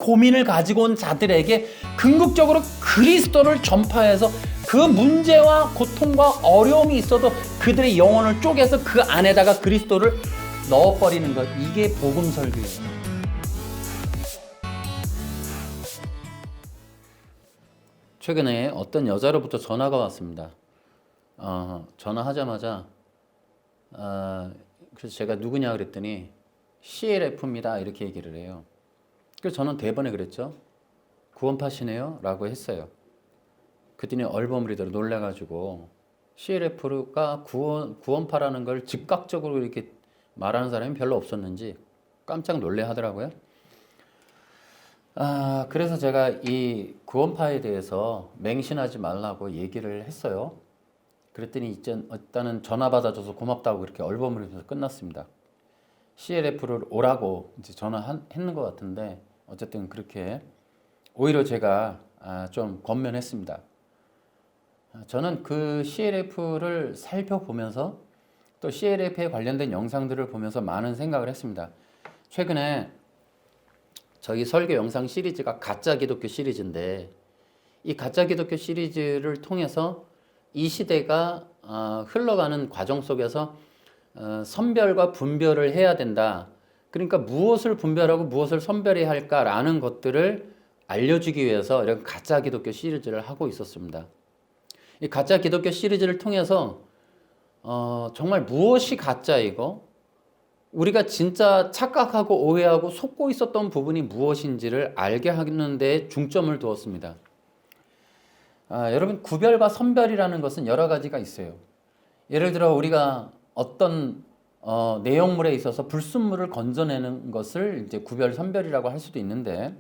고민을 가지고 온 자들에게 궁극적으로 그리스도를 전파해서 그 문제와 고통과 어려움이 있어도 그들의 영혼을 쪼개서 그 안에다가 그리스도를 넣어버리는 것, 이게 복음 설교예요. 최근에 어떤 여자로부터 전화가 왔습니다. 전화하자마자 그래서 제가 누구냐 그랬더니 CLF입니다 이렇게 얘기를 해요. 그래서 저는 대번에 그랬죠. 구원파시네요 라고 했어요. 그랬더니 얼버무리더라 놀라가지고 CLF가 구원파라는 걸 즉각적으로 이렇게 말하는 사람이 별로 없었는지 깜짝 놀래 하더라고요. 그래서 제가 이 구원파에 대해서 맹신하지 말라고 얘기를 했어요. 그랬더니 일단은 전화 받아줘서 고맙다고 그렇게 얼버무리면서 끝났습니다. CLF를 오라고 이제 전화했는 것 같은데 어쨌든 그렇게 오히려 제가 좀 권면했습니다. 저는 그 CLF를 살펴보면서 또 CLF에 관련된 영상들을 보면서 많은 생각을 했습니다. 최근에 저희 설교 영상 시리즈가 가짜 기독교 시리즈인데 이 가짜 기독교 시리즈를 통해서 이 시대가 흘러가는 과정 속에서 선별과 분별을 해야 된다. 그러니까 무엇을 분별하고 무엇을 선별해야 할까라는 것들을 알려주기 위해서 이런 가짜 기독교 시리즈를 하고 있었습니다. 이 가짜 기독교 시리즈를 통해서 정말 무엇이 가짜이고 우리가 진짜 착각하고 오해하고 속고 있었던 부분이 무엇인지를 알게 하는 데 중점을 두었습니다. 여러분, 구별과 선별이라는 것은 여러 가지가 있어요. 예를 들어 우리가 어떤 내용물에 있어서 불순물을 건져내는 것을 이제 구별, 선별이라고 할 수도 있는데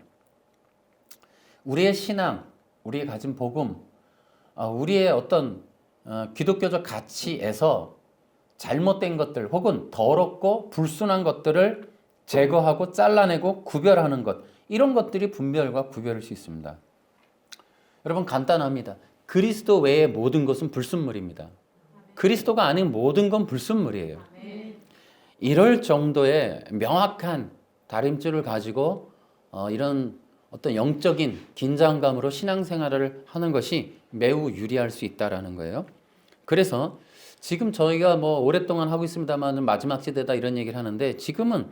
우리의 신앙, 우리의 가진 복음, 우리의 어떤 기독교적 가치에서 잘못된 것들 혹은 더럽고 불순한 것들을 제거하고 잘라내고 구별하는 것, 이런 것들이 분별과 구별일 수 있습니다. 여러분 간단합니다. 그리스도 외의 모든 것은 불순물입니다. 그리스도가 아닌 모든 건 불순물이에요. 이럴 정도의 명확한 다림줄을 가지고 이런 어떤 영적인 긴장감으로 신앙생활을 하는 것이 매우 유리할 수 있다는 거예요. 그래서 지금 저희가 뭐 오랫동안 하고 있습니다만 마지막 시대다 이런 얘기를 하는데 지금은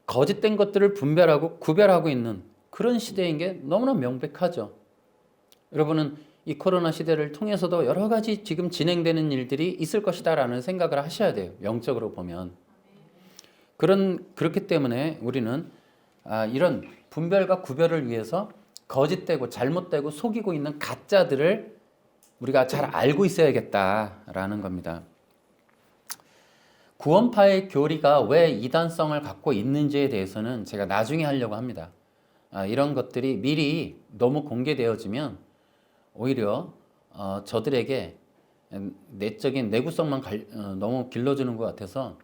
거짓된 것들을 분별하고 구별하고 있는 그런 시대인 게 너무나 명백하죠. 여러분은 이 코로나 시대를 통해서도 여러 가지 지금 진행되는 일들이 있을 것이다라는 생각을 하셔야 돼요. 영적으로 보면. 그렇기 때문에 우리는 이런 분별과 구별을 위해서 거짓되고 잘못되고 속이고 있는 가짜들을 우리가 잘 알고 있어야겠다라는 겁니다. 구원파의 교리가 왜 이단성을 갖고 있는지에 대해서는 제가 나중에 하려고 합니다. 이런 것들이 미리 너무 공개되어지면 오히려 저들에게 내적인 내구성만 너무 길러주는 것 같아서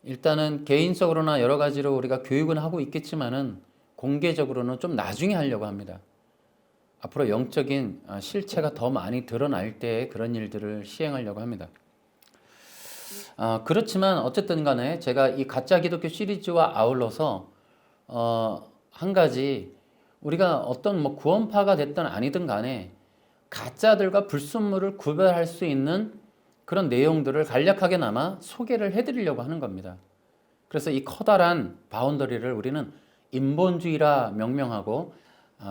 일단은 개인적으로나 여러 가지로 우리가 교육은 하고 있겠지만은 공개적으로는 좀 나중에 하려고 합니다. 앞으로 영적인 실체가 더 많이 드러날 때 그런 일들을 시행하려고 합니다. 그렇지만 어쨌든 간에 제가 이 가짜 기독교 시리즈와 아울러서 한 가지 우리가 어떤 뭐 구원파가 됐든 아니든 간에 가짜들과 불순물을 구별할 수 있는 그런 내용들을 간략하게나마 소개를 해드리려고 하는 겁니다. 그래서 이 커다란 바운더리를 우리는 인본주의라 명명하고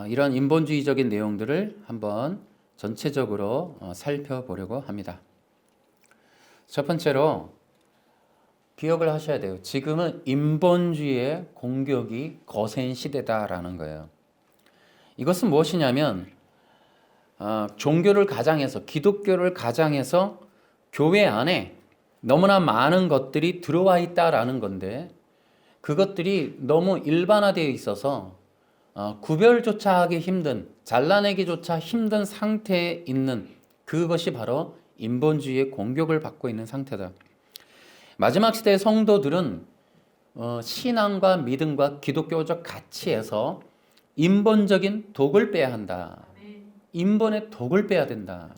이런 인본주의적인 내용들을 한번 전체적으로 살펴보려고 합니다. 첫 번째로 기억을 하셔야 돼요. 지금은 인본주의의 공격이 거센 시대다라는 거예요. 이것은 무엇이냐면 종교를 가장해서 기독교를 가장해서 교회 안에 너무나 많은 것들이 들어와 있다라는 건데 그것들이 너무 일반화되어 있어서 구별조차 하기 힘든, 잘라내기조차 힘든 상태에 있는 그것이 바로 인본주의의 공격을 받고 있는 상태다. 마지막 시대의 성도들은 신앙과 믿음과 기독교적 가치에서 인본적인 독을 빼야 한다. 인본의 독을 빼야 된다.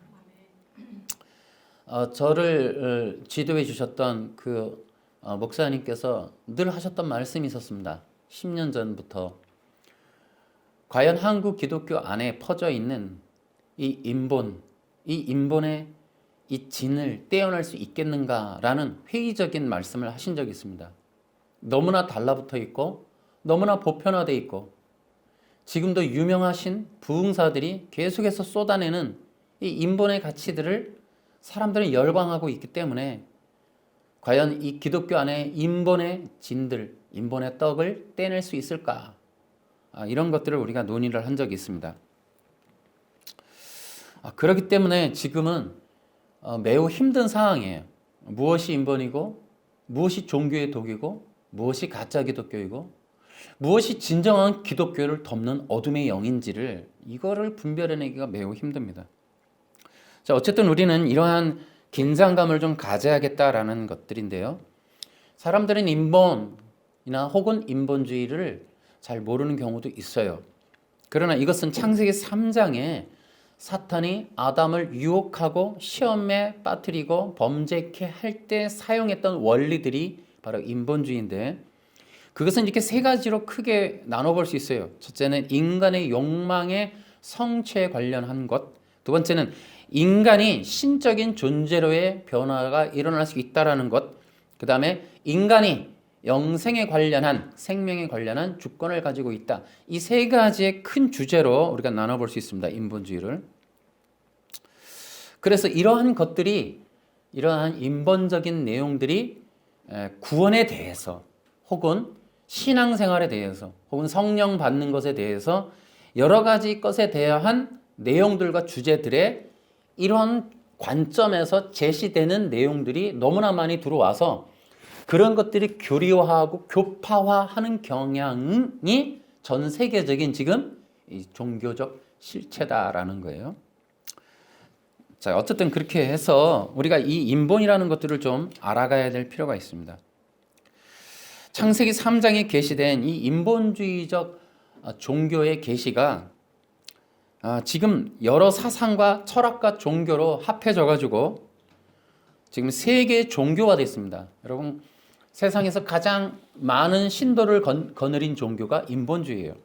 저를 지도해 주셨던 그 목사님께서 늘 하셨던 말씀이 있었습니다. 10년 전부터 과연 한국 기독교 안에 퍼져 있는 이 인본의 이 진을 떼어낼 수 있겠는가라는 회의적인 말씀을 하신 적이 있습니다. 너무나 달라붙어 있고 너무나 보편화되어 있고 지금도 유명하신 부흥사들이 계속해서 쏟아내는 이 인본의 가치들을 사람들은 열광하고 있기 때문에 과연 이 기독교 안에 인본의 진들, 인본의 떡을 떼낼 수 있을까? 이런 것들을 우리가 논의를 한 적이 있습니다. 그렇기 때문에 지금은 매우 힘든 상황이에요. 무엇이 인본이고 무엇이 종교의 독이고 무엇이 가짜 기독교이고 무엇이 진정한 기독교를 덮는 어둠의 영인지를 이거를 분별해내기가 매우 힘듭니다. 자, 어쨌든 우리는 이러한 긴장감을 좀 가져야겠다라는 것들인데요. 사람들은 인본이나 혹은 인본주의를 잘 모르는 경우도 있어요. 그러나 이것은 창세기 3장에 사탄이 아담을 유혹하고 시험에 빠뜨리고 범죄케 할 때 사용했던 원리들이 바로 인본주의인데 그것은 이렇게 세 가지로 크게 나눠볼 수 있어요. 첫째는 인간의 욕망의 성취에 관련한 것. 두 번째는 인간이 신적인 존재로의 변화가 일어날 수 있다는 것. 그 다음에 인간이 영생에 관련한 생명에 관련한 주권을 가지고 있다. 이 세 가지의 큰 주제로 우리가 나눠볼 수 있습니다. 인본주의를. 그래서 이러한 것들이 이러한 인본적인 내용들이 구원에 대해서 혹은 신앙생활에 대해서 혹은 성령 받는 것에 대해서 여러 가지 것에 대한 내용들과 주제들의 이런 관점에서 제시되는 내용들이 너무나 많이 들어와서 그런 것들이 교리화하고 교파화하는 경향이 전 세계적인 지금 이 종교적 실체다라는 거예요. 자, 어쨌든 그렇게 해서 우리가 이 인본이라는 것들을 좀 알아가야 될 필요가 있습니다. 창세기 3장에 게시된 이 인본주의적 종교의 계시가 지금 여러 사상과 철학과 종교로 합해져 가지고 지금 세 개의 종교가 됐습니다. 여러분, 세상에서 가장 많은 신도를 거느린 종교가 인본주의예요.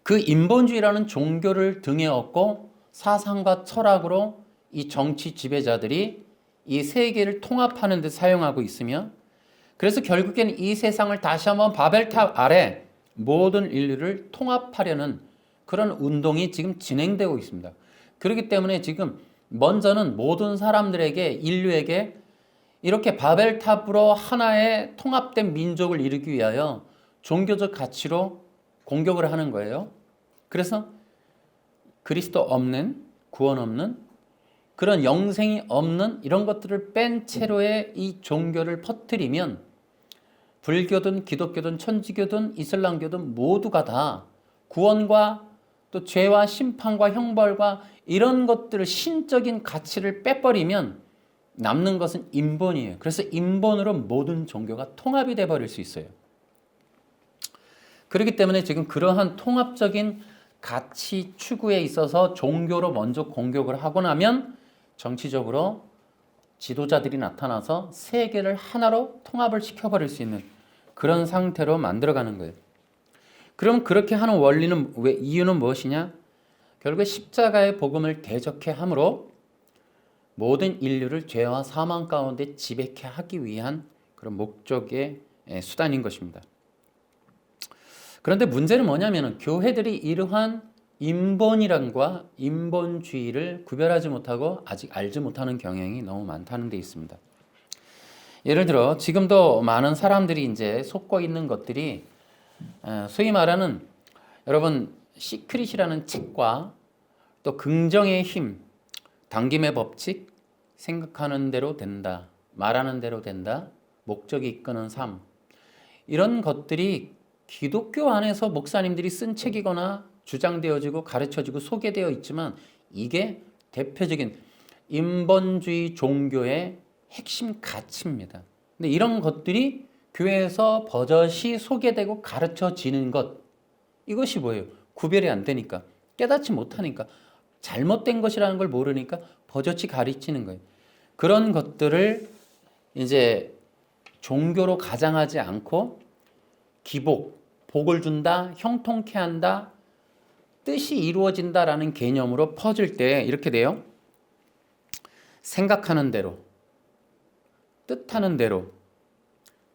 그 인본주의라는 종교를 등에 업고 사상과 철학으로 이 정치 지배자들이 이 세계를 통합하는 데 사용하고 있으며 그래서 결국에는 이 세상을 다시 한번 바벨탑 아래 모든 인류를 통합하려는 그런 운동이 지금 진행되고 있습니다. 그렇기 때문에 지금 먼저는 모든 사람들에게 인류에게 이렇게 바벨탑으로 하나의 통합된 민족을 이루기 위하여 종교적 가치로 공격을 하는 거예요. 그래서 그리스도 없는 구원 없는 그런 영생이 없는 이런 것들을 뺀 채로의 이 종교를 퍼뜨리면 불교든 기독교든 천주교든 이슬람교든 모두가 다 구원과 또 죄와 심판과 형벌과 이런 것들을 신적인 가치를 빼버리면 남는 것은 인본이에요. 그래서 인본으로 모든 종교가 통합이 돼버릴 수 있어요. 그렇기 때문에 지금 그러한 통합적인 가치 추구에 있어서 종교로 먼저 공격을 하고 나면 정치적으로 지도자들이 나타나서 세계를 하나로 통합을 시켜버릴 수 있는 그런 상태로 만들어가는 거예요. 그럼 그렇게 하는 원리는 이유는 무엇이냐? 결국에 십자가의 복음을 대적해 함으로 모든 인류를 죄와 사망 가운데 지배케 하기 위한 그런 목적의 수단인 것입니다. 그런데 문제는 뭐냐면 교회들이 이러한 인본이란과 인본주의를 구별하지 못하고 아직 알지 못하는 경향이 너무 많다는 데 있습니다. 예를 들어 지금도 많은 사람들이 이제 속고 있는 것들이 소위 말하는 여러분 시크릿이라는 책과 또 긍정의 힘, 당김의 법칙, 생각하는 대로 된다, 말하는 대로 된다, 목적이 이끄는 삶 이런 것들이 기독교 안에서 목사님들이 쓴 책이거나 주장되어지고 가르쳐지고 소개되어 있지만 이게 대표적인 인본주의 종교의 핵심 가치입니다. 근데 이런 것들이 교회에서 버젓이 소개되고 가르쳐지는 것 이것이 뭐예요? 구별이 안 되니까 깨닫지 못하니까 잘못된 것이라는 걸 모르니까 버젓이 가르치는 거예요. 그런 것들을 이제 종교로 가장하지 않고 기복, 복을 준다, 형통케 한다, 뜻이 이루어진다라는 개념으로 퍼질 때 이렇게 돼요. 생각하는 대로, 뜻하는 대로,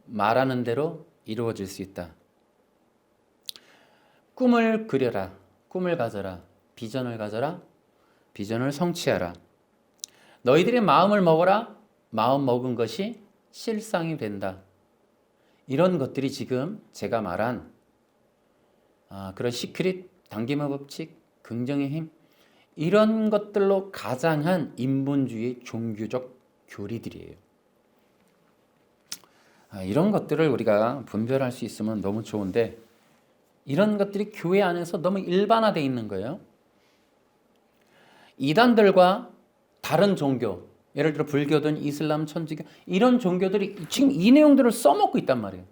말하는 대로 이루어질 수 있다. 꿈을 그려라, 꿈을 가져라, 비전을 가져라, 비전을 성취하라. 너희들의 마음을 먹어라, 마음 먹은 것이 실상이 된다. 이런 것들이 지금 제가 말한 그런 시크릿, 당김의 법칙, 긍정의 힘, 이런 것들로 가장한 인본주의 종교적 교리들이에요. 이런 것들을 우리가 분별할 수 있으면 너무 좋은데 이런 것들이 교회 안에서 너무 일반화되어 있는 거예요. 이단들과 다른 종교, 예를 들어 불교든 이슬람, 천주교 이런 종교들이 지금 이 내용들을 써먹고 있단 말이에요.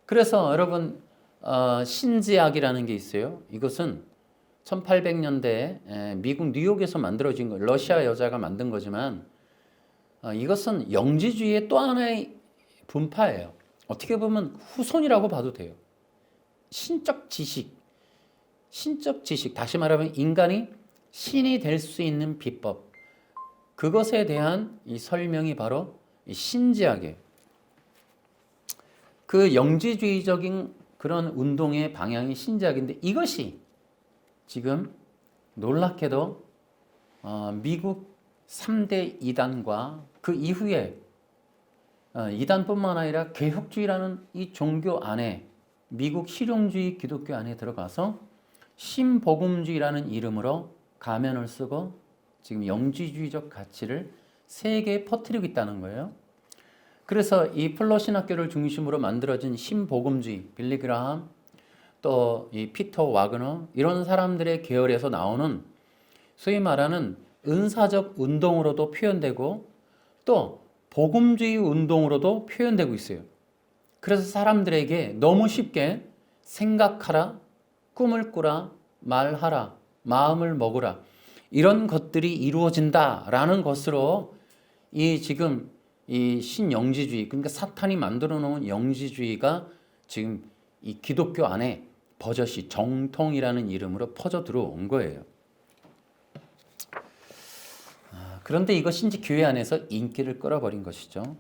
그래서 여러분 신지학이라는 게 있어요. 이것은 1800년대에 미국 뉴욕에서 만들어진 거, 러시아 여자가 만든 거지만 이것은 영지주의의 또 하나의 분파예요. 어떻게 보면 후손이라고 봐도 돼요. 신적 지식, 다시 말하면 인간이 신이 될 수 있는 비법, 그것에 대한 이 설명이 바로 이 신지학이에요. 그 영지주의적인 그런 운동의 방향이 신지학인데 이것이 지금 놀랍게도 미국 3대 이단과 그 이후에 이단뿐만 아니라 개혁주의라는 이 종교 안에 미국 실용주의 기독교 안에 들어가서 신복음주의라는 이름으로 가면을 쓰고 지금 영지주의적 가치를 세계에 퍼뜨리고 있다는 거예요. 그래서 이 플러신학교를 중심으로 만들어진 신복음주의, 빌리 그라함, 또 이 피터 와그너 이런 사람들의 계열에서 나오는 소위 말하는 은사적 운동으로도 표현되고 또 복음주의 운동으로도 표현되고 있어요. 그래서 사람들에게 너무 쉽게 생각하라, 꿈을 꾸라, 말하라, 마음을 먹으라 이런 것들이 이루어진다라는 것으로 이 지금 이 신영지주의, 그러니까 사탄이 만들어 놓은 영지주의가 지금 이 기독교 안에 버젓이 정통이라는 이름으로 퍼져 들어온 거예요. 그런데 이것이 이제 교회 안에서 인기를 끌어버린 것이죠.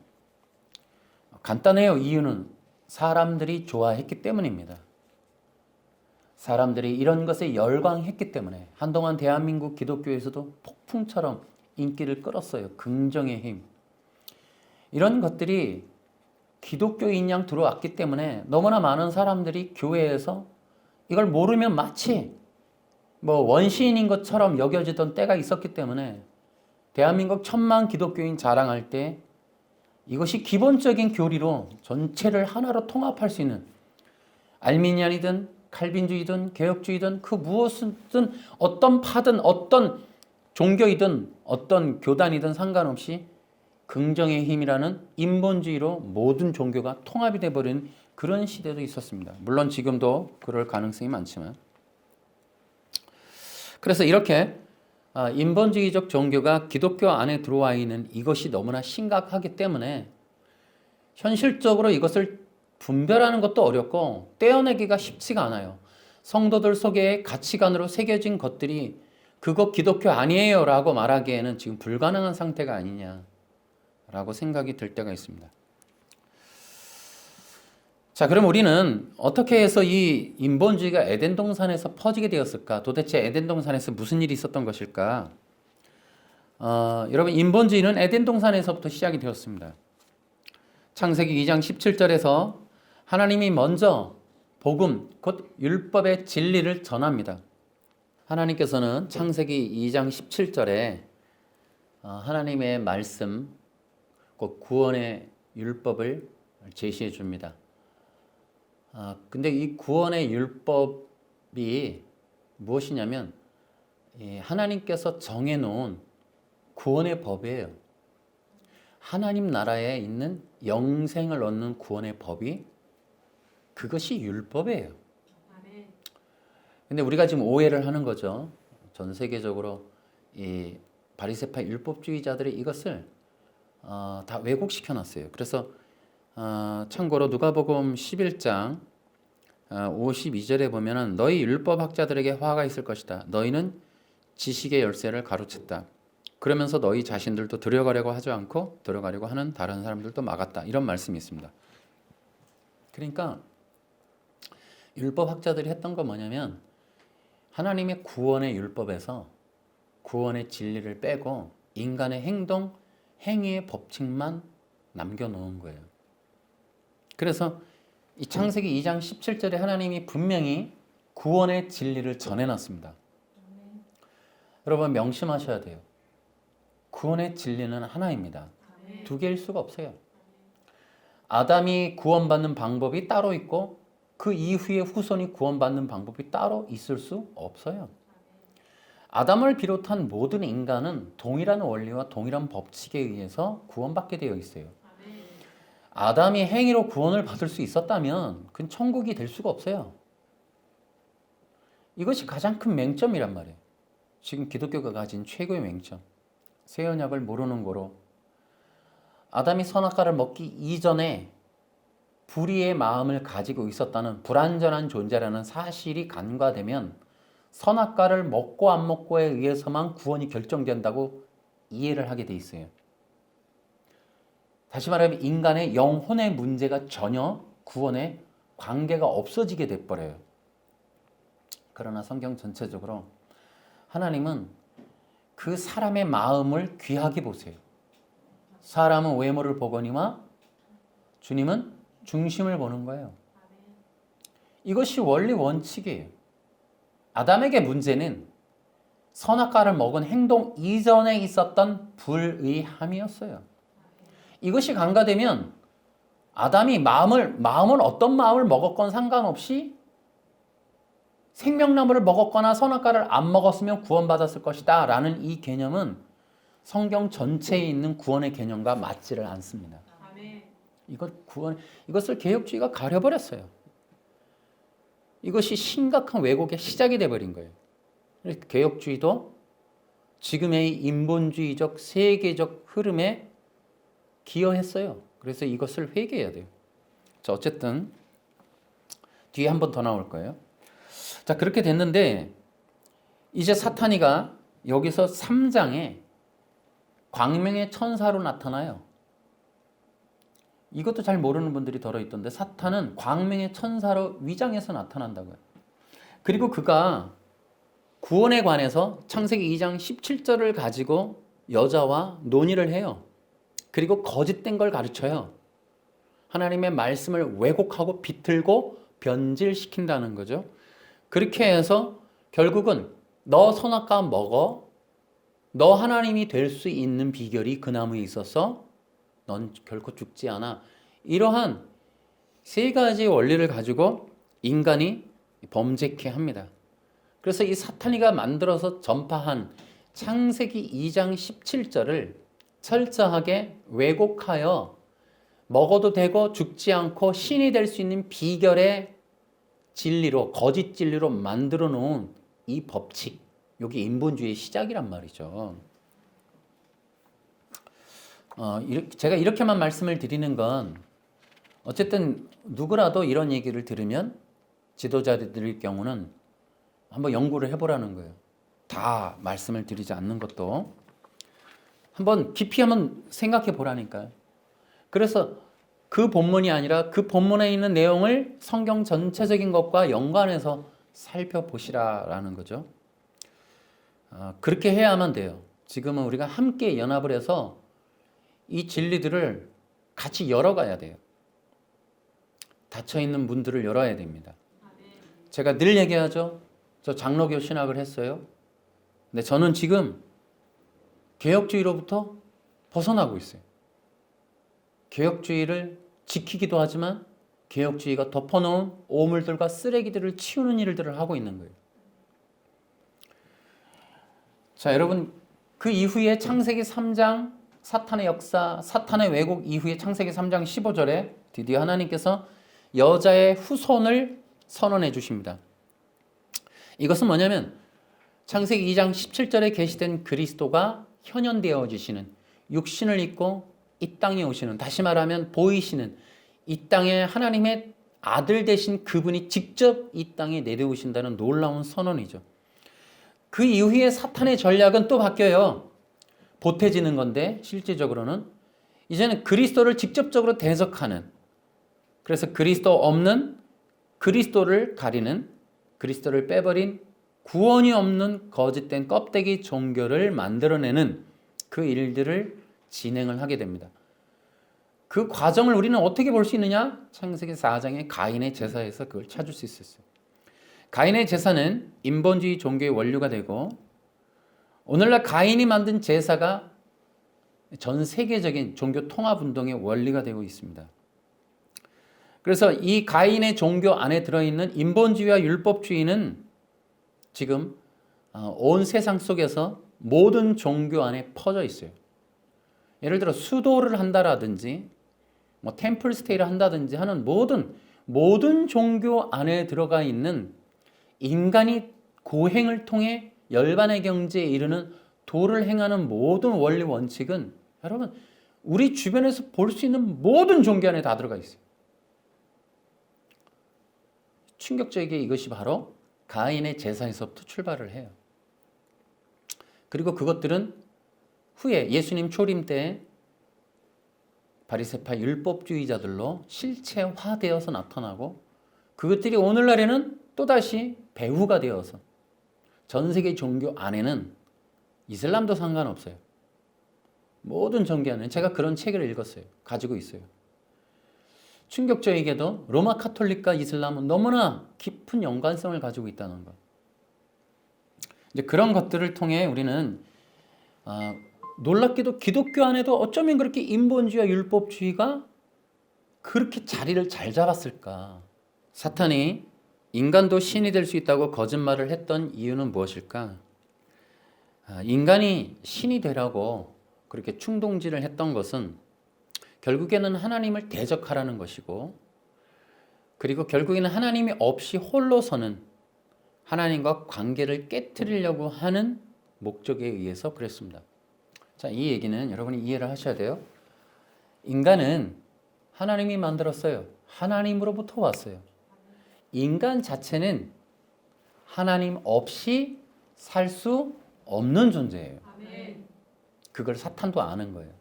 간단해요. 이유는 사람들이 좋아했기 때문입니다. 사람들이 이런 것에 열광했기 때문에 한동안 대한민국 기독교에서도 폭풍처럼 인기를 끌었어요. 긍정의 힘. 이런 것들이 기독교인 양 들어왔기 때문에 너무나 많은 사람들이 교회에서 이걸 모르면 마치 뭐 원시인인 것처럼 여겨지던 때가 있었기 때문에 대한민국 1000만 기독교인 자랑할 때 이것이 기본적인 교리로 전체를 하나로 통합할 수 있는 알미니안이든 칼빈주의든 개혁주의든 그 무엇이든 어떤 파든 어떤 종교이든 어떤 교단이든 상관없이 긍정의 힘이라는 인본주의로 모든 종교가 통합이 돼버린 그런 시대도 있었습니다. 물론 지금도 그럴 가능성이 많지만 그래서 이렇게 인본주의적 종교가 기독교 안에 들어와 있는 이것이 너무나 심각하기 때문에 현실적으로 이것을 분별하는 것도 어렵고 떼어내기가 쉽지가 않아요. 성도들 속에 가치관으로 새겨진 것들이 그거 기독교 아니에요 라고 말하기에는 지금 불가능한 상태가 아니냐라고 생각이 들 때가 있습니다. 자, 그럼 우리는 어떻게 해서 이 인본주의가 에덴 동산에서 퍼지게 되었을까? 도대체 에덴 동산에서 무슨 일이 있었던 것일까? 여러분, 인본주의는 에덴 동산에서부터 시작이 되었습니다. 창세기 2장 17절에서 하나님이 먼저 복음, 곧 율법의 진리를 전합니다. 하나님께서는 창세기 2장 17절에 하나님의 말씀, 곧 구원의 율법을 제시해 줍니다. 근데 이 구원의 율법이 무엇이냐면 하나님께서 정해놓은 구원의 법이에요. 하나님 나라에 있는 영생을 얻는 구원의 법이 그것이 율법이에요. 근데 우리가 지금 오해를 하는 거죠. 전 세계적으로 이 바리새파 율법주의자들이 이것을 다 왜곡시켜 놨어요. 그래서 참고로 누가복음 11장 52절에 보면은 너희 율법학자들에게 화가 있을 것이다. 너희는 지식의 열쇠를 가로챘다. 그러면서 너희 자신들도 들어가려고 하지 않고 들어가려고 하는 다른 사람들도 막았다. 이런 말씀이 있습니다. 그러니까 율법학자들이 했던 건 뭐냐면 하나님의 구원의 율법에서 구원의 진리를 빼고 인간의 행동, 행위의 법칙만 남겨놓은 거예요. 그래서 이 창세기 2장 17절에 하나님이 분명히 구원의 진리를 전해놨습니다. 여러분 명심하셔야 돼요. 구원의 진리는 하나입니다. 두 개일 수가 없어요. 아담이 구원받는 방법이 따로 있고 그 이후에 후손이 구원받는 방법이 따로 있을 수 없어요. 아담을 비롯한 모든 인간은 동일한 원리와 동일한 법칙에 의해서 구원받게 되어 있어요. 아담이 행위로 구원을 받을 수 있었다면 그건 천국이 될 수가 없어요. 이것이 가장 큰 맹점이란 말이에요. 지금 기독교가 가진 최고의 맹점. 새 언약을 모르는 거로 아담이 선악과를 먹기 이전에 불의의 마음을 가지고 있었다는 불완전한 존재라는 사실이 간과되면 선악과를 먹고 안 먹고에 의해서만 구원이 결정된다고 이해를 하게 돼 있어요. 다시 말하면 인간의 영혼의 문제가 전혀 구원에 관계가 없어지게 돼버려요. 그러나 성경 전체적으로 하나님은 그 사람의 마음을 귀하게 보세요. 사람은 외모를 보거니와 주님은 중심을 보는 거예요. 이것이 원리 원칙이에요. 아담에게 문제는 선악과를 먹은 행동 이전에 있었던 불의함이었어요. 이것이 간과되면 아담이 마음을 어떤 마음을 먹었건 상관없이 생명나무를 먹었거나 선악과를 안 먹었으면 구원받았을 것이다 라는 이 개념은 성경 전체에 있는 구원의 개념과 맞지를 않습니다. 이것을 개혁주의가 가려버렸어요. 이것이 심각한 왜곡의 시작이 돼버린 거예요. 개혁주의도 지금의 인본주의적 세계적 흐름에 기여했어요. 그래서 이것을 회개해야 돼요. 자, 어쨌든 뒤에 한 번 더 나올 거예요. 자, 그렇게 됐는데 이제 사탄이가 여기서 3장에 광명의 천사로 나타나요. 이것도 잘 모르는 분들이 덜어 있던데 사탄은 광명의 천사로 위장해서 나타난다고요. 그리고 그가 구원에 관해서 창세기 2장 17절을 가지고 여자와 논의를 해요. 그리고 거짓된 걸 가르쳐요. 하나님의 말씀을 왜곡하고 비틀고 변질시킨다는 거죠. 그렇게 해서 결국은 너 선악과 먹어. 너 하나님이 될 수 있는 비결이 그 나무에 있어서 넌 결코 죽지 않아. 이러한 세 가지 원리를 가지고 인간이 범죄케 합니다. 그래서 이 사탄이가 만들어서 전파한 창세기 2장 17절을 철저하게 왜곡하여 먹어도 되고 죽지 않고 신이 될 수 있는 비결의 진리로, 거짓 진리로 만들어 놓은 이 법칙, 여기 인본주의의 시작이란 말이죠. 제가 이렇게만 말씀을 드리는 건 어쨌든 누구라도 이런 얘기를 들으면 지도자들일 경우는 한번 연구를 해보라는 거예요. 다 말씀을 드리지 않는 것도 한번 깊이 한번 생각해 보라니까요. 그래서 그 본문이 아니라 그 본문에 있는 내용을 성경 전체적인 것과 연관해서 살펴보시라라는 거죠. 그렇게 해야만 돼요. 지금은 우리가 함께 연합을 해서 이 진리들을 같이 열어가야 돼요. 닫혀있는 문들을 열어야 됩니다. 제가 늘 얘기하죠. 저 장로교 신학을 했어요. 근데 저는 지금 개혁주의로부터 벗어나고 있어요. 개혁주의를 지키기도 하지만 개혁주의가 덮어놓은 오물들과 쓰레기들을 치우는 일들을 하고 있는 거예요. 자, 여러분, 그 이후에 창세기 3장 사탄의 역사, 사탄의 왜곡 이후에 창세기 3장 15절에 드디어 하나님께서 여자의 후손을 선언해 주십니다. 이것은 뭐냐면 창세기 2장 17절에 계시된 그리스도가 현현되어지시는, 육신을 입고 이 땅에 오시는, 다시 말하면 보이시는, 이 땅에 하나님의 아들 되신 그분이 직접 이 땅에 내려오신다는 놀라운 선언이죠. 그 이후에 사탄의 전략은 또 바뀌어요. 보태지는 건데 실질적으로는 이제는 그리스도를 직접적으로 대적하는, 그래서 그리스도 없는, 그리스도를 가리는, 그리스도를 빼버린 구원이 없는 거짓된 껍데기 종교를 만들어내는 그 일들을 진행을 하게 됩니다. 그 과정을 우리는 어떻게 볼 수 있느냐? 창세기 4장의 가인의 제사에서 그걸 찾을 수 있었어요. 가인의 제사는 인본주의 종교의 원류가 되고, 오늘날 가인이 만든 제사가 전 세계적인 종교 통합운동의 원리가 되고 있습니다. 그래서 이 가인의 종교 안에 들어있는 인본주의와 율법주의는 지금 온 세상 속에서 모든 종교 안에 퍼져 있어요. 예를 들어 수도를 한다라든지 뭐 템플스테이를 한다든지 하는 모든 종교 안에 들어가 있는 인간이 고행을 통해 열반의 경지에 이르는 도를 행하는 모든 원리 원칙은 여러분 우리 주변에서 볼 수 있는 모든 종교 안에 다 들어가 있어요. 충격적이게 이것이 바로 가인의 제사에서부터 출발을 해요. 그리고 그것들은 후에 예수님 초림 때 바리새파 율법주의자들로 실체화되어서 나타나고, 그것들이 오늘날에는 또다시 배후가 되어서 전 세계 종교 안에는 이슬람도 상관없어요. 모든 종교 안에는, 제가 그런 책을 읽었어요. 가지고 있어요. 충격적이게도 로마 카톨릭과 이슬람은 너무나 깊은 연관성을 가지고 있다는 것. 이제 그런 것들을 통해 우리는 놀랍게도 기독교 안에도 어쩌면 그렇게 인본주의와 율법주의가 그렇게 자리를 잘 잡았을까? 사탄이 인간도 신이 될 수 있다고 거짓말을 했던 이유는 무엇일까? 인간이 신이 되라고 그렇게 충동질을 했던 것은 결국에는 하나님을 대적하라는 것이고, 그리고 결국에는 하나님이 없이 홀로 서는 하나님과 관계를 깨트리려고 하는 목적에 의해서 그랬습니다. 자, 이 얘기는 여러분이 이해를 하셔야 돼요. 인간은 하나님이 만들었어요. 하나님으로부터 왔어요. 인간 자체는 하나님 없이 살 수 없는 존재예요. 그걸 사탄도 아는 거예요.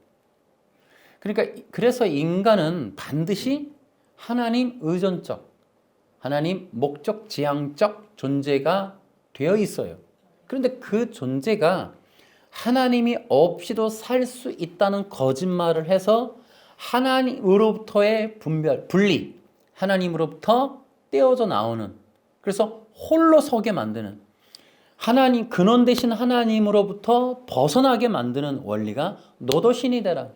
그러니까 그래서 인간은 반드시 하나님 의존적, 하나님 목적 지향적 존재가 되어 있어요. 그런데 그 존재가 하나님이 없이도 살 수 있다는 거짓말을 해서 하나님으로부터의 분리, 하나님으로부터 떼어져 나오는, 그래서 홀로 서게 만드는, 하나님 근원 되신 하나님으로부터 벗어나게 만드는 원리가 너도 신이 되라.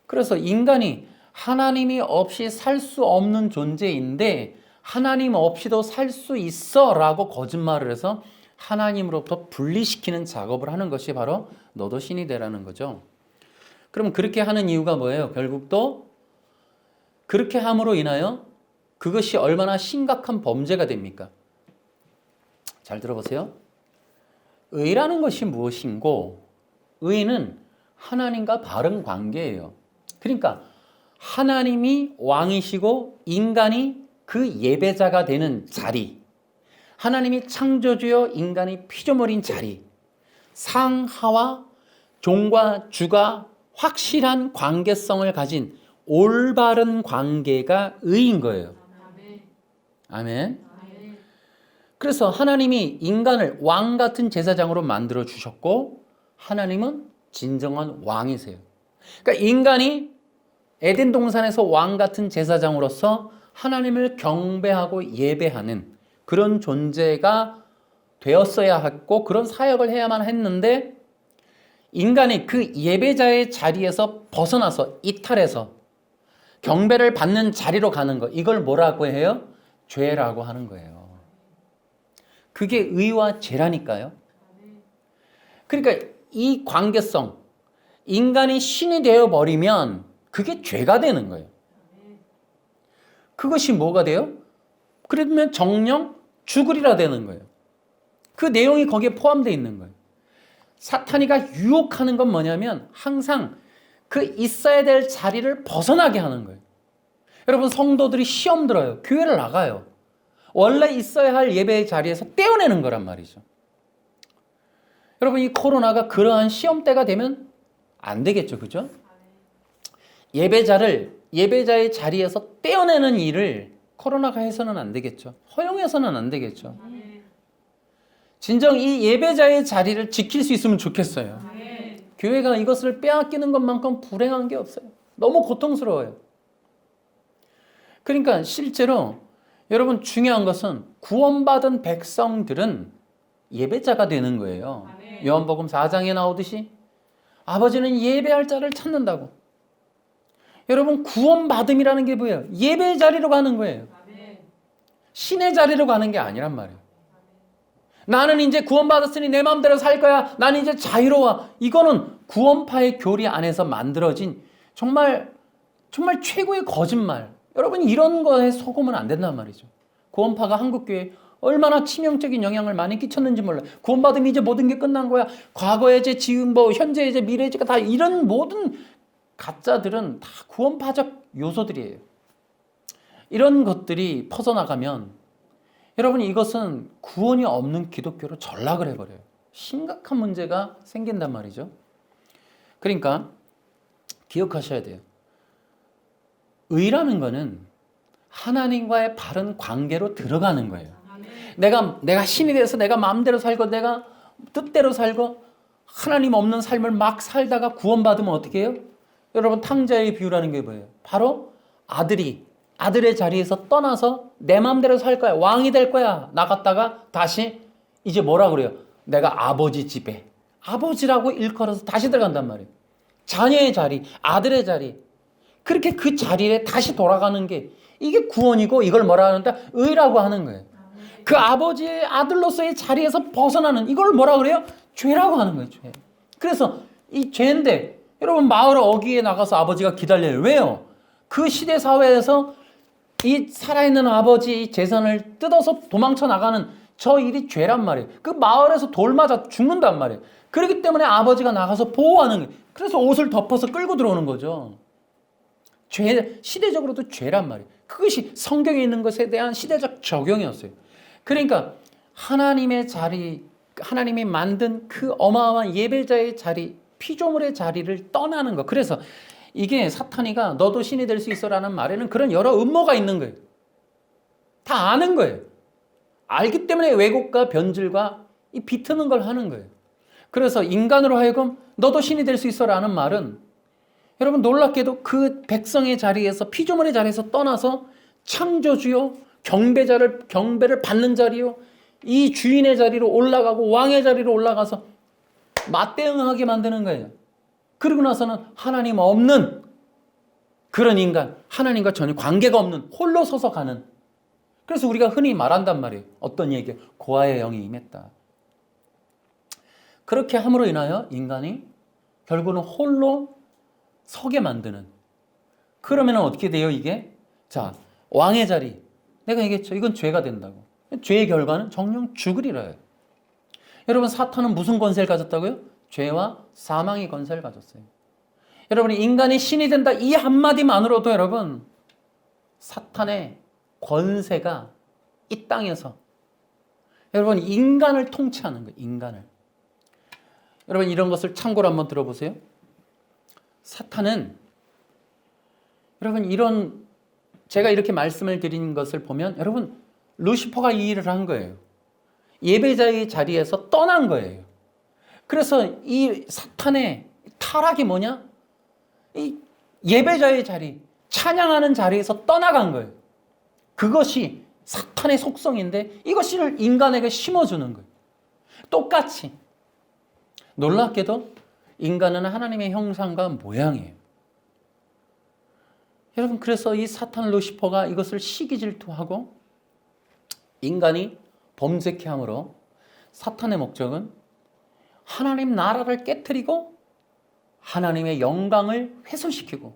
그래서 인간이 하나님이 없이 살 수 없는 존재인데 하나님 없이도 살 수 있어 라고 거짓말을 해서 하나님으로부터 분리시키는 작업을 하는 것이 바로 너도 신이 되라는 거죠. 그럼 그렇게 하는 이유가 뭐예요? 결국 또 그렇게 함으로 인하여 그것이 얼마나 심각한 범죄가 됩니까? 잘 들어보세요. 의라는 것이 무엇인고, 의는 하나님과 바른 관계예요. 그러니까 하나님이 왕이시고 인간이 그 예배자가 되는 자리, 하나님이 창조주여 인간이 피조물인 자리, 상하와 종과 주가 확실한 관계성을 가진 올바른 관계가 의인 거예요. 아멘. 그래서 하나님이 인간을 왕 같은 제사장으로 만들어 주셨고, 하나님은 진정한 왕이세요. 그러니까 인간이 에덴 동산에서 왕 같은 제사장으로서 하나님을 경배하고 예배하는 그런 존재가 되었어야 했고, 그런 사역을 해야만 했는데, 인간이 그 예배자의 자리에서 벗어나서 이탈해서 경배를 받는 자리로 가는 것, 이걸 뭐라고 해요? 죄라고 하는 거예요. 그게 의와 죄라니까요. 그러니까 이 관계성, 인간이 신이 되어버리면 그게 죄가 되는 거예요. 그것이 뭐가 돼요? 그러면 정령 죽으리라 되는 거예요. 그 내용이 거기에 포함되어 있는 거예요. 사탄이가 유혹하는 건 뭐냐면 항상 그 있어야 될 자리를 벗어나게 하는 거예요. 여러분 성도들이 시험 들어요. 교회를 나가요. 원래 있어야 할 예배의 자리에서 떼어내는 거란 말이죠. 여러분 이 코로나가 그러한 시험대가 되면 안 되겠죠. 그죠? 예배자의 자리에서 떼어내는 일을 코로나가 해서는 안 되겠죠. 허용해서는 안 되겠죠. 진정 이 예배자의 자리를 지킬 수 있으면 좋겠어요. 교회가 이것을 빼앗기는 것만큼 불행한 게 없어요. 너무 고통스러워요. 그러니까 실제로 여러분 중요한 것은 구원받은 백성들은 예배자가 되는 거예요. 요한복음 4장에 나오듯이 아버지는 예배할 자를 찾는다고. 여러분 구원받음이라는 게 뭐예요? 예배의 자리로 가는 거예요. 신의 자리로 가는 게 아니란 말이에요. 나는 이제 구원받았으니 내 마음대로 살 거야. 나는 이제 자유로워. 이거는 구원파의 교리 안에서 만들어진 정말 최고의 거짓말. 여러분 이런 거에 속으면 안 된단 말이죠. 구원파가 한국교회에 얼마나 치명적인 영향을 많이 끼쳤는지 몰라요. 구원받으면 이제 모든 게 끝난 거야. 과거의 죄, 지금 현재의 죄, 미래의 죄가 다 이런 모든 가짜들은 다 구원파적 요소들이에요. 이런 것들이 퍼져나가면 여러분 이것은 구원이 없는 기독교로 전락을 해버려요. 심각한 문제가 생긴단 말이죠. 그러니까 기억하셔야 돼요. 의라는 거는 하나님과의 바른 관계로 들어가는 거예요. 내가 신이 돼서 내가 마음대로 살고 내가 뜻대로 살고 하나님 없는 삶을 막 살다가 구원받으면 어떻게 해요? 여러분 탕자의 비유라는 게 뭐예요? 바로 아들의 자리에서 떠나서 내 마음대로 살 거야. 왕이 될 거야. 나갔다가 다시 이제 뭐라 그래요? 내가 아버지 집에 아버지라고 일컬어서 다시 들어간단 말이에요. 자녀의 자리, 아들의 자리. 그렇게 그 자리에 다시 돌아가는 게 이게 구원이고 이걸 뭐라 하는데 의라고 하는 거예요. 그 아버지의 아들로서의 자리에서 벗어나는 이걸 뭐라 그래요? 죄라고 하는 거예요. 죄. 그래서 이 죄인데 여러분 마을 어귀에 나가서 아버지가 기다려요. 왜요? 그 시대 사회에서 이 살아있는 아버지 재산을 뜯어서 도망쳐 나가는 저 일이 죄란 말이에요. 그 마을에서 돌 맞아 죽는단 말이에요. 그렇기 때문에 아버지가 나가서 보호하는 거예요. 그래서 옷을 덮어서 끌고 들어오는 거죠. 시대적으로도 죄란 말이에요. 그것이 성경에 있는 것에 대한 시대적 적용이었어요. 그러니까 하나님의 자리, 하나님이 만든 그 어마어마한 예배자의 자리, 피조물의 자리를 떠나는 것. 그래서 이게 사탄이가 너도 신이 될 수 있어라는 말에는 그런 여러 음모가 있는 거예요. 다 아는 거예요. 알기 때문에 왜곡과 변질과 이 비트는 걸 하는 거예요. 그래서 인간으로 하여금 너도 신이 될 수 있어라는 말은 여러분 놀랍게도 그 백성의 자리에서 피조물의 자리에서 떠나서 창조주요 경배를 받는 자리요 이 주인의 자리로 올라가고 왕의 자리로 올라가서 맞대응하게 만드는 거예요. 그러고 나서는 하나님 없는 그런 인간, 하나님과 전혀 관계가 없는 홀로 서서 가는. 그래서 우리가 흔히 말한단 말이에요. 어떤 얘기예요? 고아의 영이 임했다. 그렇게 함으로 인하여 인간이 결국은 홀로 서게 만드는. 그러면 어떻게 돼요 이게? 자, 왕의 자리. 내가 얘기했죠. 이건 죄가 된다고. 죄의 결과는 정령 죽으리라요. 여러분 사탄은 무슨 권세를 가졌다고요? 죄와 사망의 권세를 가졌어요. 여러분이 인간이 신이 된다 이 한마디만으로도 여러분 사탄의 권세가 이 땅에서 여러분 인간을 통치하는 거예요. 인간을. 여러분 이런 것을 참고로 한번 들어보세요. 사탄은 여러분 이런 제가 이렇게 말씀을 드린 것을 보면 여러분 루시퍼가 이 일을 한 거예요. 예배자의 자리에서 떠난 거예요. 그래서 이 사탄의 타락이 뭐냐? 이 예배자의 자리, 찬양하는 자리에서 떠나간 거예요. 그것이 사탄의 속성인데 이것을 인간에게 심어주는 거예요. 똑같이. 놀랍게도 인간은 하나님의 형상과 모양이에요. 여러분 그래서 이 사탄 루시퍼가 이것을 시기질투하고 인간이 범죄케 함으로 사탄의 목적은 하나님 나라를 깨트리고 하나님의 영광을 훼손시키고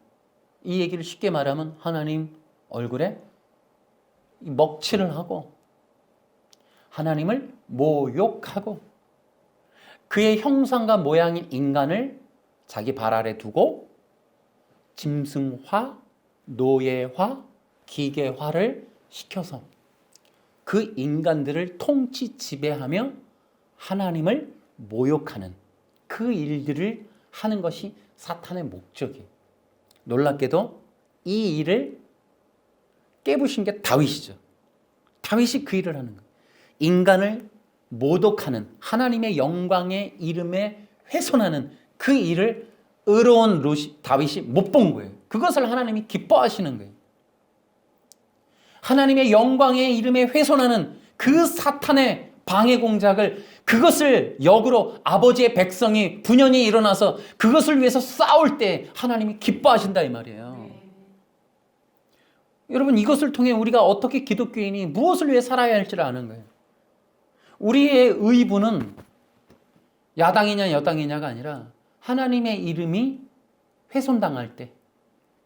이 얘기를 쉽게 말하면 하나님 얼굴에 먹칠을 하고 하나님을 모욕하고 그의 형상과 모양인 인간을 자기 발 아래 두고 짐승화, 노예화, 기계화를 시켜서 그 인간들을 통치 지배하며 하나님을 모욕하는 그 일들을 하는 것이 사탄의 목적이에요. 놀랍게도 이 일을 깨부신 게 다윗이죠. 다윗이 그 일을 하는 거예요. 인간을 모독하는 하나님의 영광의 이름에 훼손하는 그 일을 의로운 다윗이 못 본 거예요. 그것을 하나님이 기뻐하시는 거예요. 하나님의 영광의 이름에 훼손하는 그 사탄의 방해 공작을 그것을 역으로 아버지의 백성이 분연히 일어나서 그것을 위해서 싸울 때 하나님이 기뻐하신다 이 말이에요. 여러분 이것을 통해 우리가 어떻게 기독교인이 무엇을 위해 살아야 할지를 아는 거예요. 우리의 의분은 야당이냐 여당이냐가 아니라 하나님의 이름이 훼손당할 때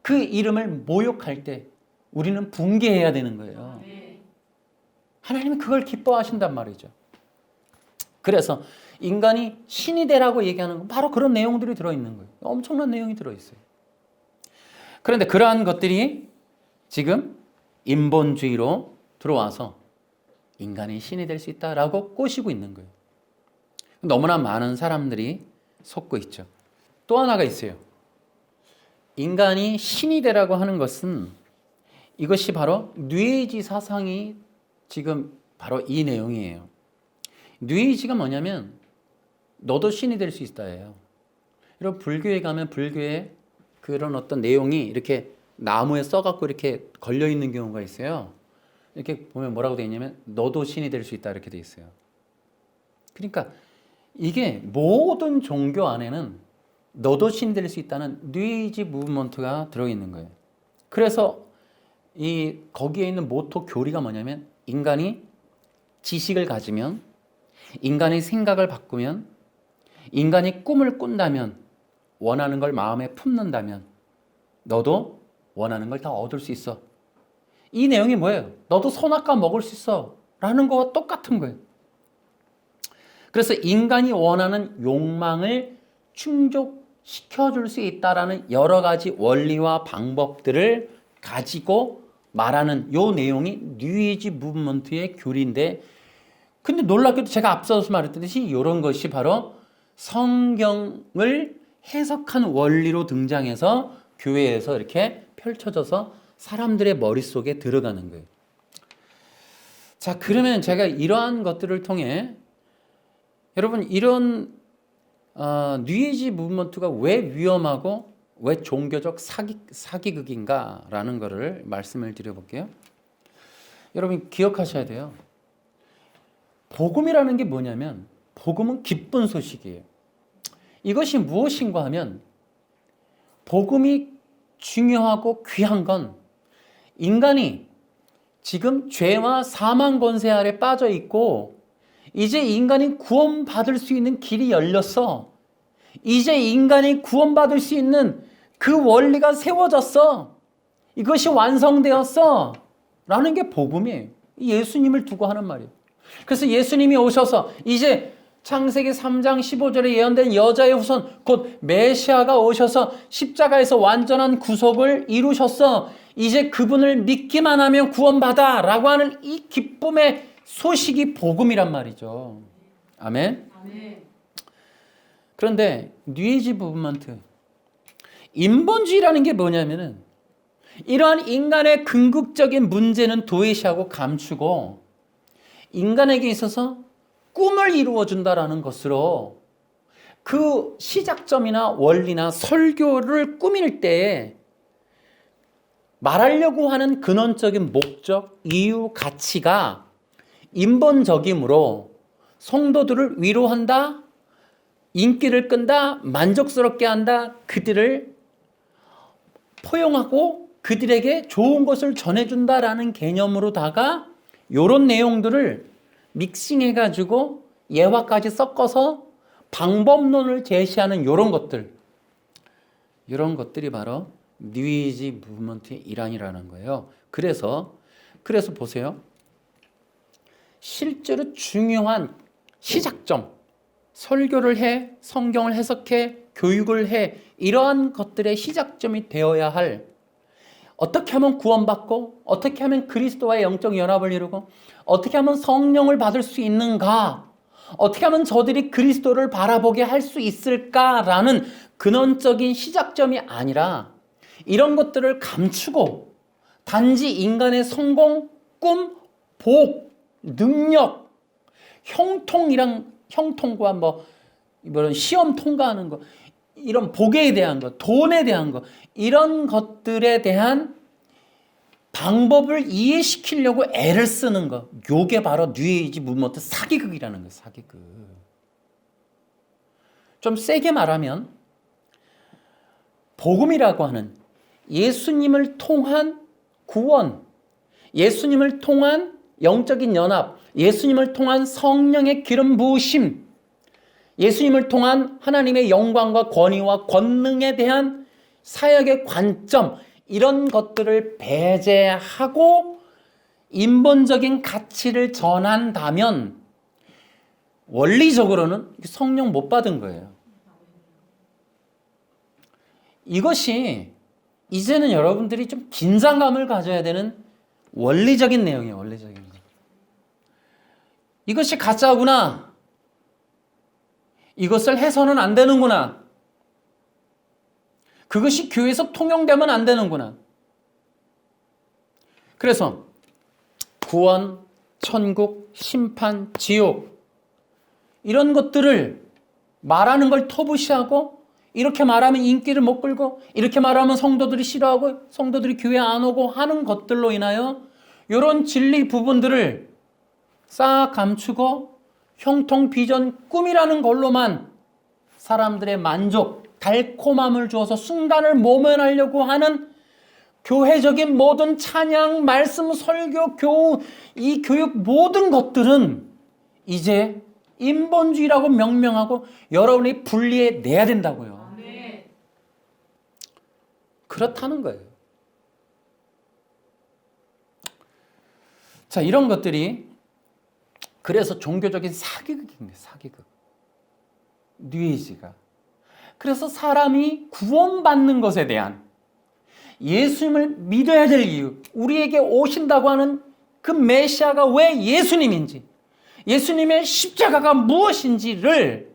그 이름을 모욕할 때 우리는 붕괴해야 되는 거예요. 하나님은 그걸 기뻐하신단 말이죠. 그래서 인간이 신이 되라고 얘기하는 건 바로 그런 내용들이 들어있는 거예요. 엄청난 내용이 들어있어요. 그런데 그러한 것들이 지금 인본주의로 들어와서 인간이 신이 될 수 있다라고 꼬시고 있는 거예요. 너무나 많은 사람들이 속고 있죠. 또 하나가 있어요. 인간이 신이 되라고 하는 것은 이것이 바로 뉘에이지 사상이 지금 바로 이 내용이에요. 뉘에이지가 뭐냐면 너도 신이 될 수 있다예요. 여러분 불교에 가면 불교에 그런 어떤 내용이 이렇게 나무에 써갖고 이렇게 걸려 있는 경우가 있어요. 이렇게 보면 뭐라고 되어 있냐면 너도 신이 될 수 있다 이렇게 되어 있어요. 그러니까 이게 모든 종교 안에는 너도 신이 될 수 있다는 뉘에이지 무브먼트가 들어있는 거예요. 그래서 거기에 있는 모토 교리가 뭐냐면 인간이 지식을 가지면 인간의 생각을 바꾸면 인간이 꿈을 꾼다면 원하는 걸 마음에 품는다면 너도 원하는 걸 다 얻을 수 있어. 이 내용이 뭐예요? 너도 선악과 먹을 수 있어 라는 거와 똑같은 거예요. 그래서 인간이 원하는 욕망을 충족시켜줄 수 있다라는 여러 가지 원리와 방법들을 가지고 말하는 요 내용이 뉘에이지 무브먼트의 교리인데 근데 놀랍게도 제가 앞서서 말했듯이 이런 것이 바로 성경을 해석한 원리로 등장해서 교회에서 이렇게 펼쳐져서 사람들의 머릿속에 들어가는 거예요. 자, 그러면 제가 이러한 것들을 통해 여러분 이런 뉘에이지 무브먼트가 왜 위험하고 왜 종교적 사기극인가라는 것을 말씀을 드려볼게요. 여러분 기억하셔야 돼요. 복음이라는 게 뭐냐면 복음은 기쁜 소식이에요. 이것이 무엇인가 하면 복음이 중요하고 귀한 건 인간이 지금 죄와 사망 권세 아래 빠져 있고 이제 인간이 구원받을 수 있는 길이 열렸어. 이제 인간이 구원받을 수 있는 그 원리가 세워졌어. 이것이 완성되었어. 라는 게 복음이에요. 예수님을 두고 하는 말이에요. 그래서 예수님이 오셔서 이제 창세기 3장 15절에 예언된 여자의 후손 곧 메시아가 오셔서 십자가에서 완전한 구속을 이루셨어. 이제 그분을 믿기만 하면 구원받아 라고 하는 이 기쁨의 소식이 복음이란 말이죠. 아멘. 그런데 뉘에이지 무브먼트 인본주의라는 게 뭐냐면은 이러한 인간의 궁극적인 문제는 도외시하고 감추고 인간에게 있어서 꿈을 이루어준다라는 것으로 그 시작점이나 원리나 설교를 꾸밀 때 말하려고 하는 근원적인 목적, 이유, 가치가 인본적이므로 성도들을 위로한다, 인기를 끈다, 만족스럽게 한다, 그들을 포용하고 그들에게 좋은 것을 전해준다라는 개념으로다가 이런 내용들을 믹싱해가지고 예화까지 섞어서 방법론을 제시하는 이런 것들이 바로 뉘에이지 무브먼트의 일환이라는 거예요. 그래서 보세요. 실제로 중요한 시작점, 설교를 해, 성경을 해석해, 교육을 해, 이러한 것들의 시작점이 되어야 할 어떻게 하면 구원받고 어떻게 하면 그리스도와의 영적 연합을 이루고 어떻게 하면 성령을 받을 수 있는가? 어떻게 하면 저들이 그리스도를 바라보게 할 수 있을까라는 근원적인 시작점이 아니라 이런 것들을 감추고 단지 인간의 성공, 꿈, 복, 능력, 형통과 이런 시험 통과하는 거, 이런 복에 대한 것, 돈에 대한 것, 이런 것들에 대한 방법을 이해시키려고 애를 쓰는 것. 요게 바로 뉴에이지 무브먼트 사기극이라는 거예요. 사기극. 좀 세게 말하면 복음이라고 하는 예수님을 통한 구원, 예수님을 통한 영적인 연합, 예수님을 통한 성령의 기름 부으심, 예수님을 통한 하나님의 영광과 권위와 권능에 대한 사역의 관점, 이런 것들을 배제하고 인본적인 가치를 전한다면 원리적으로는 성령 못 받은 거예요. 이것이 이제는 여러분들이 좀 긴장감을 가져야 되는 원리적인 내용이에요. 원리적인 거. 이것이 가짜구나. 이것을 해서는 안 되는구나. 그것이 교회에서 통용되면 안 되는구나. 그래서 구원, 천국, 심판, 지옥 이런 것들을 말하는 걸 터부시하고 이렇게 말하면 인기를 못 끌고 이렇게 말하면 성도들이 싫어하고 성도들이 교회 안 오고 하는 것들로 인하여 이런 진리 부분들을 싹 감추고 형통, 비전, 꿈이라는 걸로만 사람들의 만족, 달콤함을 주어서 순간을 모면하려고 하는 교회적인 모든 찬양, 말씀, 설교, 이 교육 모든 것들은 이제 인본주의라고 명명하고 여러분이 분리해내야 된다고요. 그렇다는 거예요. 자, 이런 것들이 그래서 종교적인 사기극입니다. 사기극. 뉴에이지가. 그래서 사람이 구원받는 것에 대한 예수님을 믿어야 될 이유, 우리에게 오신다고 하는 그 메시아가 왜 예수님인지, 예수님의 십자가가 무엇인지를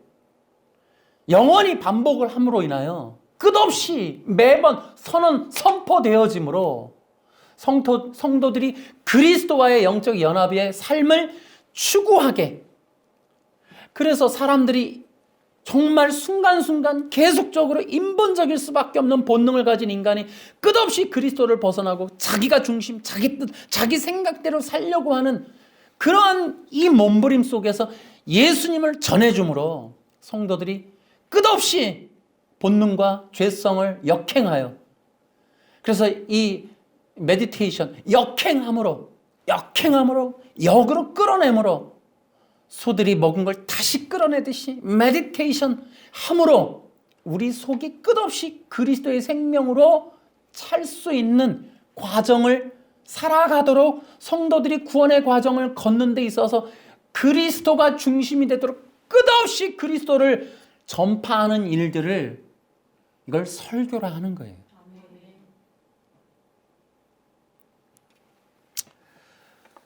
영원히 반복을 함으로 인하여 끝없이 매번 선포되어지므로 성도들이 그리스도와의 영적 연합의 삶을 추구하게, 그래서 사람들이 정말 순간순간 계속적으로 인본적일 수밖에 없는 본능을 가진 인간이 끝없이 그리스도를 벗어나고 자기가 중심, 자기 뜻, 자기 생각대로 살려고 하는 그러한 이 몸부림 속에서 예수님을 전해줌으로 성도들이 끝없이 본능과 죄성을 역행하여, 그래서 이 메디테이션, 역행함으로 역으로 끌어내므로 소들이 먹은 걸 다시 끌어내듯이 메디테이션 함으로 우리 속이 끝없이 그리스도의 생명으로 찰 수 있는 과정을 살아가도록 성도들이 구원의 과정을 걷는 데 있어서 그리스도가 중심이 되도록 끝없이 그리스도를 전파하는 일들을, 이걸 설교라 하는 거예요.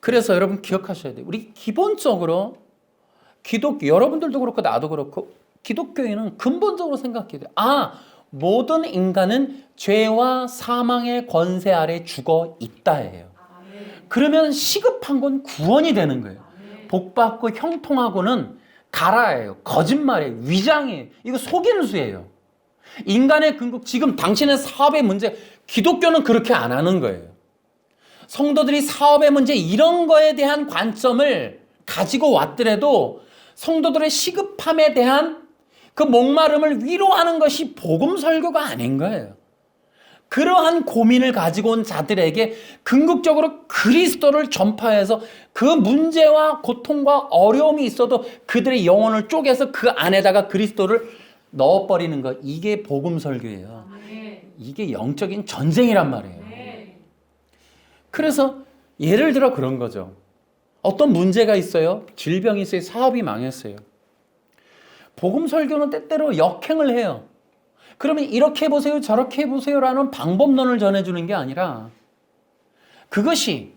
그래서 여러분 기억하셔야 돼요. 우리 기본적으로 여러분들도 그렇고 나도 그렇고 기독교인은 근본적으로 생각해야 돼요. 모든 인간은 죄와 사망의 권세 아래 죽어 있다예요. 그러면 시급한 건 구원이 되는 거예요. 복받고 형통하고는 가라예요. 거짓말이에요. 위장이에요. 이거 속이는 수예요. 인간의 근국, 지금 당신의 사업의 문제, 기독교는 그렇게 안 하는 거예요. 성도들이 사업의 문제 이런 거에 대한 관점을 가지고 왔더라도 성도들의 시급함에 대한 그 목마름을 위로하는 것이 복음 설교가 아닌 거예요. 그러한 고민을 가지고 온 자들에게 궁극적으로 그리스도를 전파해서 그 문제와 고통과 어려움이 있어도 그들의 영혼을 쪼개서 그 안에다가 그리스도를 넣어버리는 것, 이게 복음 설교예요. 이게 영적인 전쟁이란 말이에요. 그래서 예를 들어 그런 거죠. 어떤 문제가 있어요. 질병이 있어요. 사업이 망했어요. 복음 설교는 때때로 역행을 해요. 그러면 이렇게 해보세요, 저렇게 해보세요라는 방법론을 전해주는 게 아니라 그것이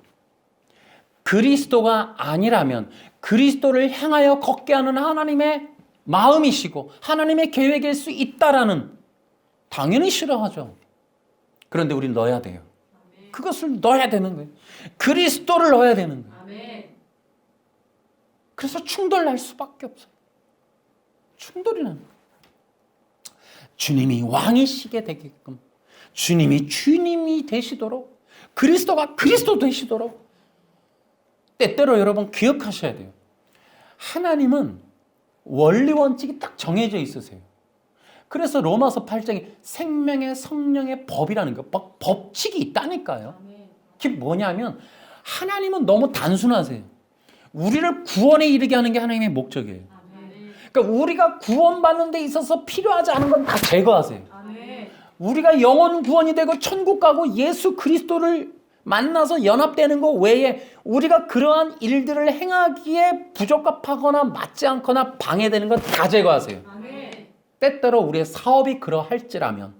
그리스도가 아니라면 그리스도를 향하여 걷게 하는 하나님의 마음이시고 하나님의 계획일 수 있다라는, 당연히 싫어하죠. 그런데 우리는 넣어야 돼요. 그것을 넣어야 되는 거예요. 그리스도를 넣어야 되는 거예요. 그래서 충돌날 수밖에 없어요. 충돌이 나는 거예요. 주님이 왕이시게 되게끔, 주님이 주님이 되시도록, 그리스도가 그리스도 되시도록 때때로 여러분 기억하셔야 돼요. 하나님은 원리 원칙이 딱 정해져 있으세요. 그래서 로마서 8장에 생명의 성령의 법이라는 거, 법칙이 있다니까요. 그게 뭐냐면 하나님은 너무 단순하세요. 우리를 구원에 이르게 하는 게 하나님의 목적이에요. 그러니까 우리가 구원받는 데 있어서 필요하지 않은 건 다 제거하세요. 우리가 영원 구원이 되고 천국 가고 예수 그리스도를 만나서 연합되는 것 외에 우리가 그러한 일들을 행하기에 부적합하거나 맞지 않거나 방해되는 건 다 제거하세요. 때때로 우리의 사업이 그러할지라면,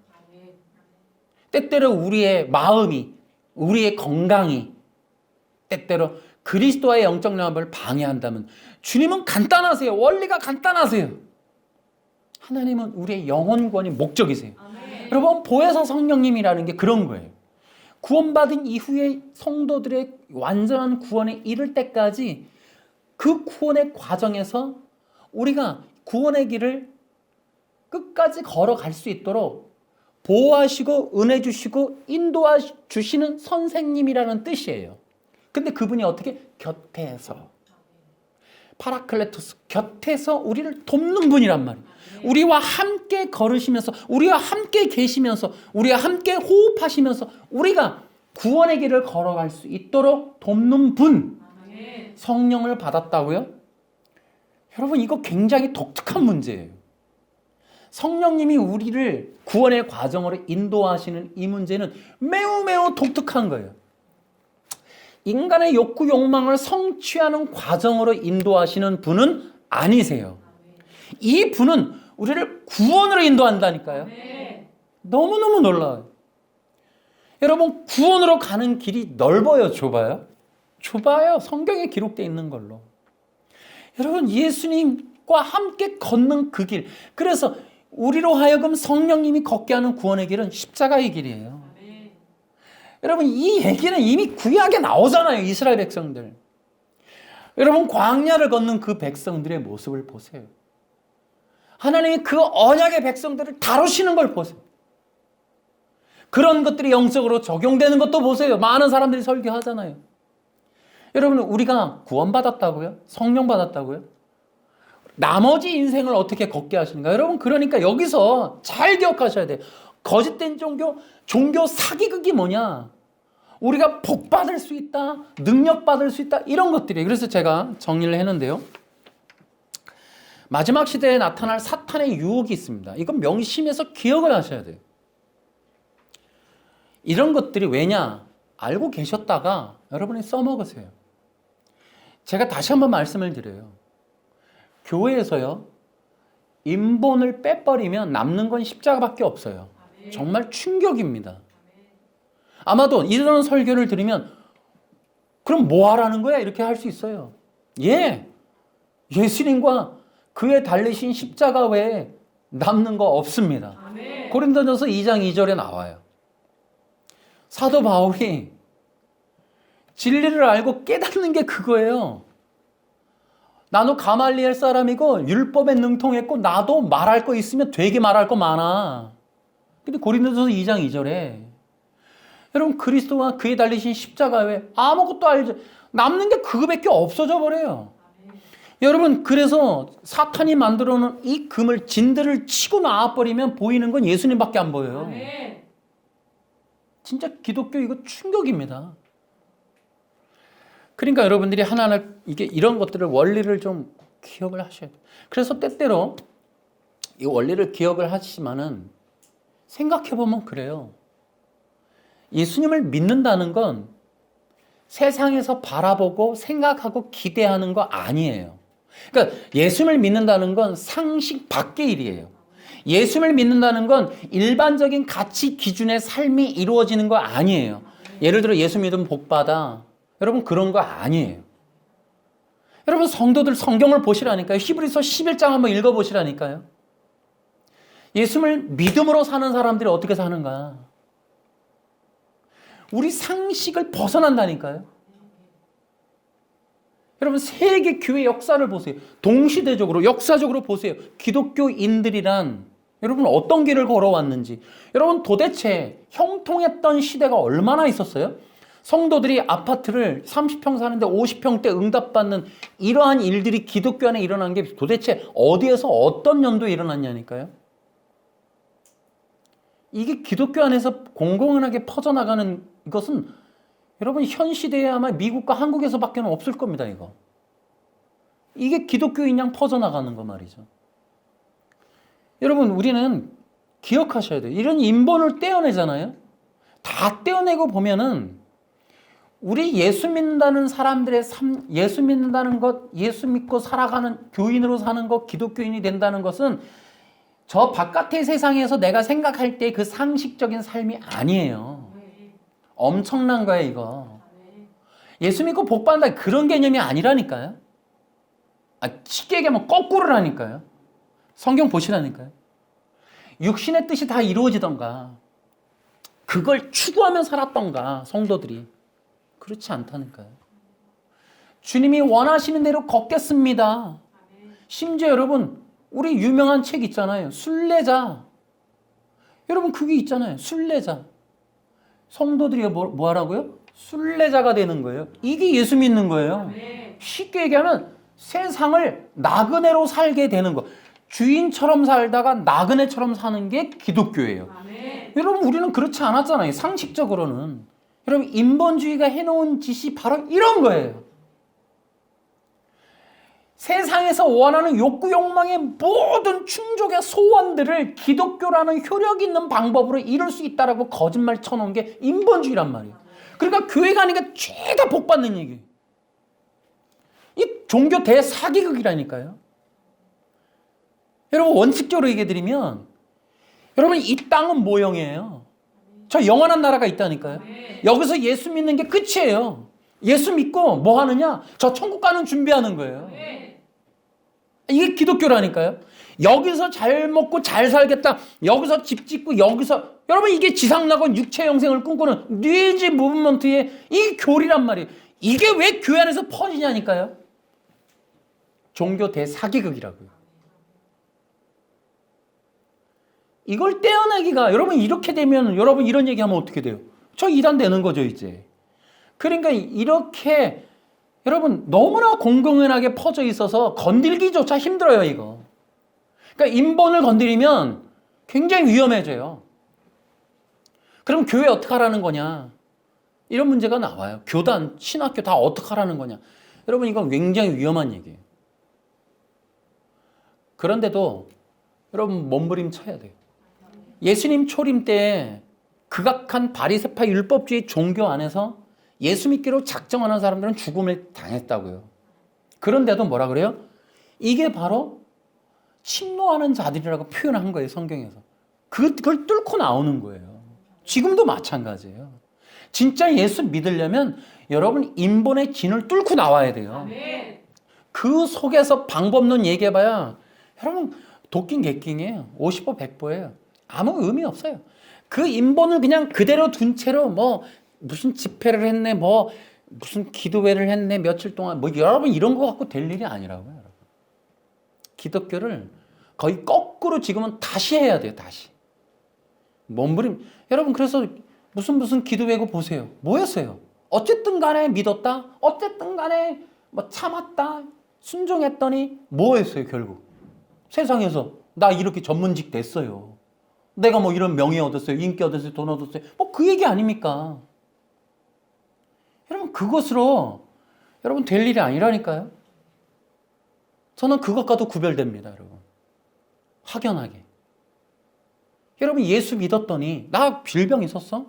때때로 우리의 마음이, 우리의 건강이 때때로 그리스도와의 영적 연합을 방해한다면, 주님은 간단하세요. 원리가 간단하세요. 하나님은 우리의 영혼 구원이 목적이세요. 여러분, 보혜사 성령님이라는 게 그런 거예요. 구원받은 이후에 성도들의 완전한 구원에 이를 때까지 그 구원의 과정에서 우리가 구원의 길을 끝까지 걸어갈 수 있도록 보호하시고 은혜 주시고 인도해 주시는 선생님이라는 뜻이에요. 근데 그분이 어떻게? 곁에서, 파라클레토스, 곁에서 우리를 돕는 분이란 말이에요. 우리와 함께 걸으시면서, 우리와 함께 계시면서, 우리와 함께 호흡하시면서 우리가 구원의 길을 걸어갈 수 있도록 돕는 분, 성령을 받았다고요? 여러분, 이거 굉장히 독특한 문제예요. 성령님이 우리를 구원의 과정으로 인도하시는 이 문제는 매우 매우 독특한 거예요. 인간의 욕구 욕망을 성취하는 과정으로 인도하시는 분은 아니세요. 이 분은 우리를 구원으로 인도한다니까요. 너무너무 놀라워요. 여러분, 구원으로 가는 길이 넓어요, 좁아요? 좁아요. 성경에 기록되어 있는 걸로. 여러분, 예수님과 함께 걷는 그 길, 그래서 우리로 하여금 성령님이 걷게 하는 구원의 길은 십자가의 길이에요. 여러분, 이 얘기는 이미 구약에 나오잖아요. 이스라엘 백성들. 여러분, 광야를 걷는 그 백성들의 모습을 보세요. 하나님이 그 언약의 백성들을 다루시는 걸 보세요. 그런 것들이 영적으로 적용되는 것도 보세요. 많은 사람들이 설교하잖아요. 여러분, 우리가 구원받았다고요? 성령 받았다고요? 나머지 인생을 어떻게 걷게 하시는가? 여러분, 그러니까 여기서 잘 기억하셔야 돼요. 거짓된 종교 사기극이 뭐냐? 우리가 복 받을 수 있다, 능력 받을 수 있다, 이런 것들이에요. 그래서 제가 정리를 했는데요. 마지막 시대에 나타날 사탄의 유혹이 있습니다. 이건 명심해서 기억을 하셔야 돼요. 이런 것들이 왜냐? 알고 계셨다가 여러분이 써먹으세요. 제가 다시 한번 말씀을 드려요. 교회에서요, 인본을 빼버리면 남는 건 십자가밖에 없어요. 정말 충격입니다. 아마도 이런 설교를 들으면 그럼 뭐 하라는 거야? 이렇게 할 수 있어요. 예수님과 그의 달리신 십자가 외에 남는 거 없습니다. 고린도전서 2장 2절에 나와요. 사도 바울이 진리를 알고 깨닫는 게 그거예요. 나도 가말리엘 사람이고 율법에 능통했고 나도 말할 거 있으면 되게 말할 거 많아. 근데 고린도전서 2장 2절에 여러분, 그리스도와 그에 달리신 십자가 외에 아무것도 알지, 남는 게 그거밖에 없어져 버려요. 여러분, 그래서 사탄이 만들어 놓은 이 금을, 진들을 치고 나와버리면 보이는 건 예수님밖에 안 보여요. 진짜 기독교 이거 충격입니다. 그러니까 여러분들이 하나하나 이런 것들을, 원리를 좀 기억을 하셔야 돼요. 그래서 때때로 이 원리를 기억을 하시지만은 생각해보면 그래요. 예수님을 믿는다는 건 세상에서 바라보고 생각하고 기대하는 거 아니에요. 그러니까 예수님을 믿는다는 건 상식 밖의 일이에요. 예수를 믿는다는 건 일반적인 가치 기준의 삶이 이루어지는 거 아니에요. 예를 들어 예수 믿으면 복 받아. 여러분 그런 거 아니에요. 여러분 성도들 성경을 보시라니까요. 히브리서 11장 한번 읽어보시라니까요. 예수를 믿음으로 사는 사람들이 어떻게 사는가? 우리 상식을 벗어난다니까요. 여러분 세계 교회 역사를 보세요. 동시대적으로 역사적으로 보세요. 기독교인들이란 여러분 어떤 길을 걸어왔는지. 여러분 도대체 형통했던 시대가 얼마나 있었어요? 성도들이 아파트를 30평 사는데 50평대 응답받는 이러한 일들이 기독교 안에 일어난 게 도대체 어디에서 어떤 연도에 일어났냐니까요. 이게 기독교 안에서 공공연하게 퍼져나가는 것은 여러분 현 시대에 아마 미국과 한국에서밖에 없을 겁니다. 이게 기독교인 양 퍼져나가는 거 말이죠. 여러분 우리는 기억하셔야 돼요. 이런 인본을 떼어내잖아요. 다 떼어내고 보면은 우리 예수 믿는다는 사람들의 삶, 예수 믿는다는 것, 예수 믿고 살아가는 교인으로 사는 것, 기독교인이 된다는 것은 저 바깥의 세상에서 내가 생각할 때 그 상식적인 삶이 아니에요. 엄청난 거예요, 이거. 예수 믿고 복 받는다 그런 개념이 아니라니까요. 쉽게 얘기하면 거꾸로라니까요. 성경 보시라니까요. 육신의 뜻이 다 이루어지던가 그걸 추구하며 살았던가 성도들이 그렇지 않다니까요. 주님이 원하시는 대로 걷겠습니다. 심지어 여러분 우리 유명한 책 있잖아요. 순례자. 여러분 그게 있잖아요. 순례자. 성도들이 뭐 하라고요? 순례자가 되는 거예요. 이게 예수 믿는 거예요. 쉽게 얘기하면 세상을 나그네로 살게 되는 거. 주인처럼 살다가 나그네처럼 사는 게 기독교예요. 여러분 우리는 그렇지 않았잖아요. 상식적으로는. 여러분 인본주의가 해놓은 짓이 바로 이런 거예요. 세상에서 원하는 욕구 욕망의 모든 충족의 소원들을 기독교라는 효력 있는 방법으로 이룰 수 있다라고 거짓말 쳐놓은 게 인본주의란 말이에요. 그러니까 교회 가는 게 죄다 복 받는 얘기예요. 이 종교 대사기극이라니까요. 여러분 원칙적으로 얘기해 드리면 여러분 이 땅은 모형이에요. 저 영원한 나라가 있다니까요. 여기서 예수 믿는 게 끝이에요. 예수 믿고 뭐 하느냐? 저 천국 가는 준비하는 거예요. 이게 기독교라니까요. 여기서 잘 먹고 잘 살겠다. 여기서 집 짓고 여기서 여러분 이게 지상낙원 육체 영생을 꿈꾸는 뉘지 무브먼트의 이 교리란 말이에요. 이게 왜 교회 안에서 퍼지냐니까요. 종교 대사기극이라고요. 이걸 떼어내기가 여러분 이렇게 되면 여러분 이런 얘기하면 어떻게 돼요? 저 이단 되는 거죠 이제. 그러니까 이렇게 여러분 너무나 공공연하게 퍼져 있어서 건들기조차 힘들어요 이거. 그러니까 인본을 건드리면 굉장히 위험해져요. 그럼 교회 어떻게 하라는 거냐? 이런 문제가 나와요. 교단, 신학교 다 어떻게 하라는 거냐? 여러분 이건 굉장히 위험한 얘기예요. 그런데도 여러분 몸부림쳐야 돼요. 예수님 초림 때 극악한 바리새파 율법주의 종교 안에서 예수 믿기로 작정하는 사람들은 죽음을 당했다고요. 그런데도 뭐라 그래요? 이게 바로 침노하는 자들이라고 표현한 거예요, 성경에서. 그걸 뚫고 나오는 거예요. 지금도 마찬가지예요. 진짜 예수 믿으려면 여러분 인본의 진을 뚫고 나와야 돼요. 그 속에서 방법론 얘기해봐야 여러분 도끼 객킹이에요. 50보 100보예요. 아무 의미 없어요. 그 인본을 그냥 그대로 둔 채로 뭐 무슨 집회를 했네, 뭐 무슨 기도회를 했네, 며칠 동안 뭐 여러분 이런 거 갖고 될 일이 아니라고요. 여러분. 기독교를 거의 거꾸로 지금은 다시 해야 돼요. 다시. 몸부림. 여러분 그래서 무슨 기도회고 보세요. 뭐였어요? 어쨌든 간에 믿었다. 어쨌든 간에 뭐 참았다. 순종했더니 뭐였어요 결국? 세상에서 나 이렇게 전문직 됐어요. 내가 뭐 이런 명예 얻었어요. 인기 얻었어요. 돈 얻었어요. 뭐 그 얘기 아닙니까? 여러분 그것으로 여러분 될 일이 아니라니까요. 저는 그것과도 구별됩니다. 여러분. 확연하게. 여러분 예수 믿었더니 나 질병 있었어?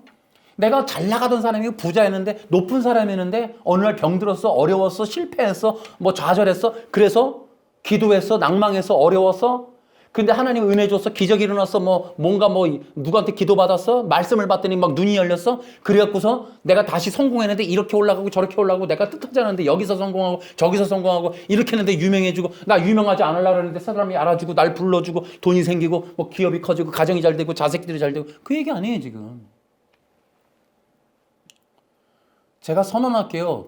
내가 잘 나가던 사람이 부자였는데 높은 사람이었는데 어느 날 병들었어. 어려웠어. 실패했어. 뭐 좌절했어. 그래서 기도했어. 낭망했어. 어려웠어. 근데 하나님 은혜 줬어? 기적이 일어났어? 뭔가 누구한테 기도받았어? 말씀을 받더니 막 눈이 열렸어? 그래갖고서 내가 다시 성공했는데 이렇게 올라가고 저렇게 올라가고 내가 뜻하지 않았는데 여기서 성공하고 저기서 성공하고 이렇게 했는데 유명해지고 나 유명하지 않으려고 그러는데 사람이 알아주고 날 불러주고 돈이 생기고 뭐 기업이 커지고 가정이 잘 되고 자식들이 잘 되고 그 얘기 아니에요 지금. 제가 선언할게요.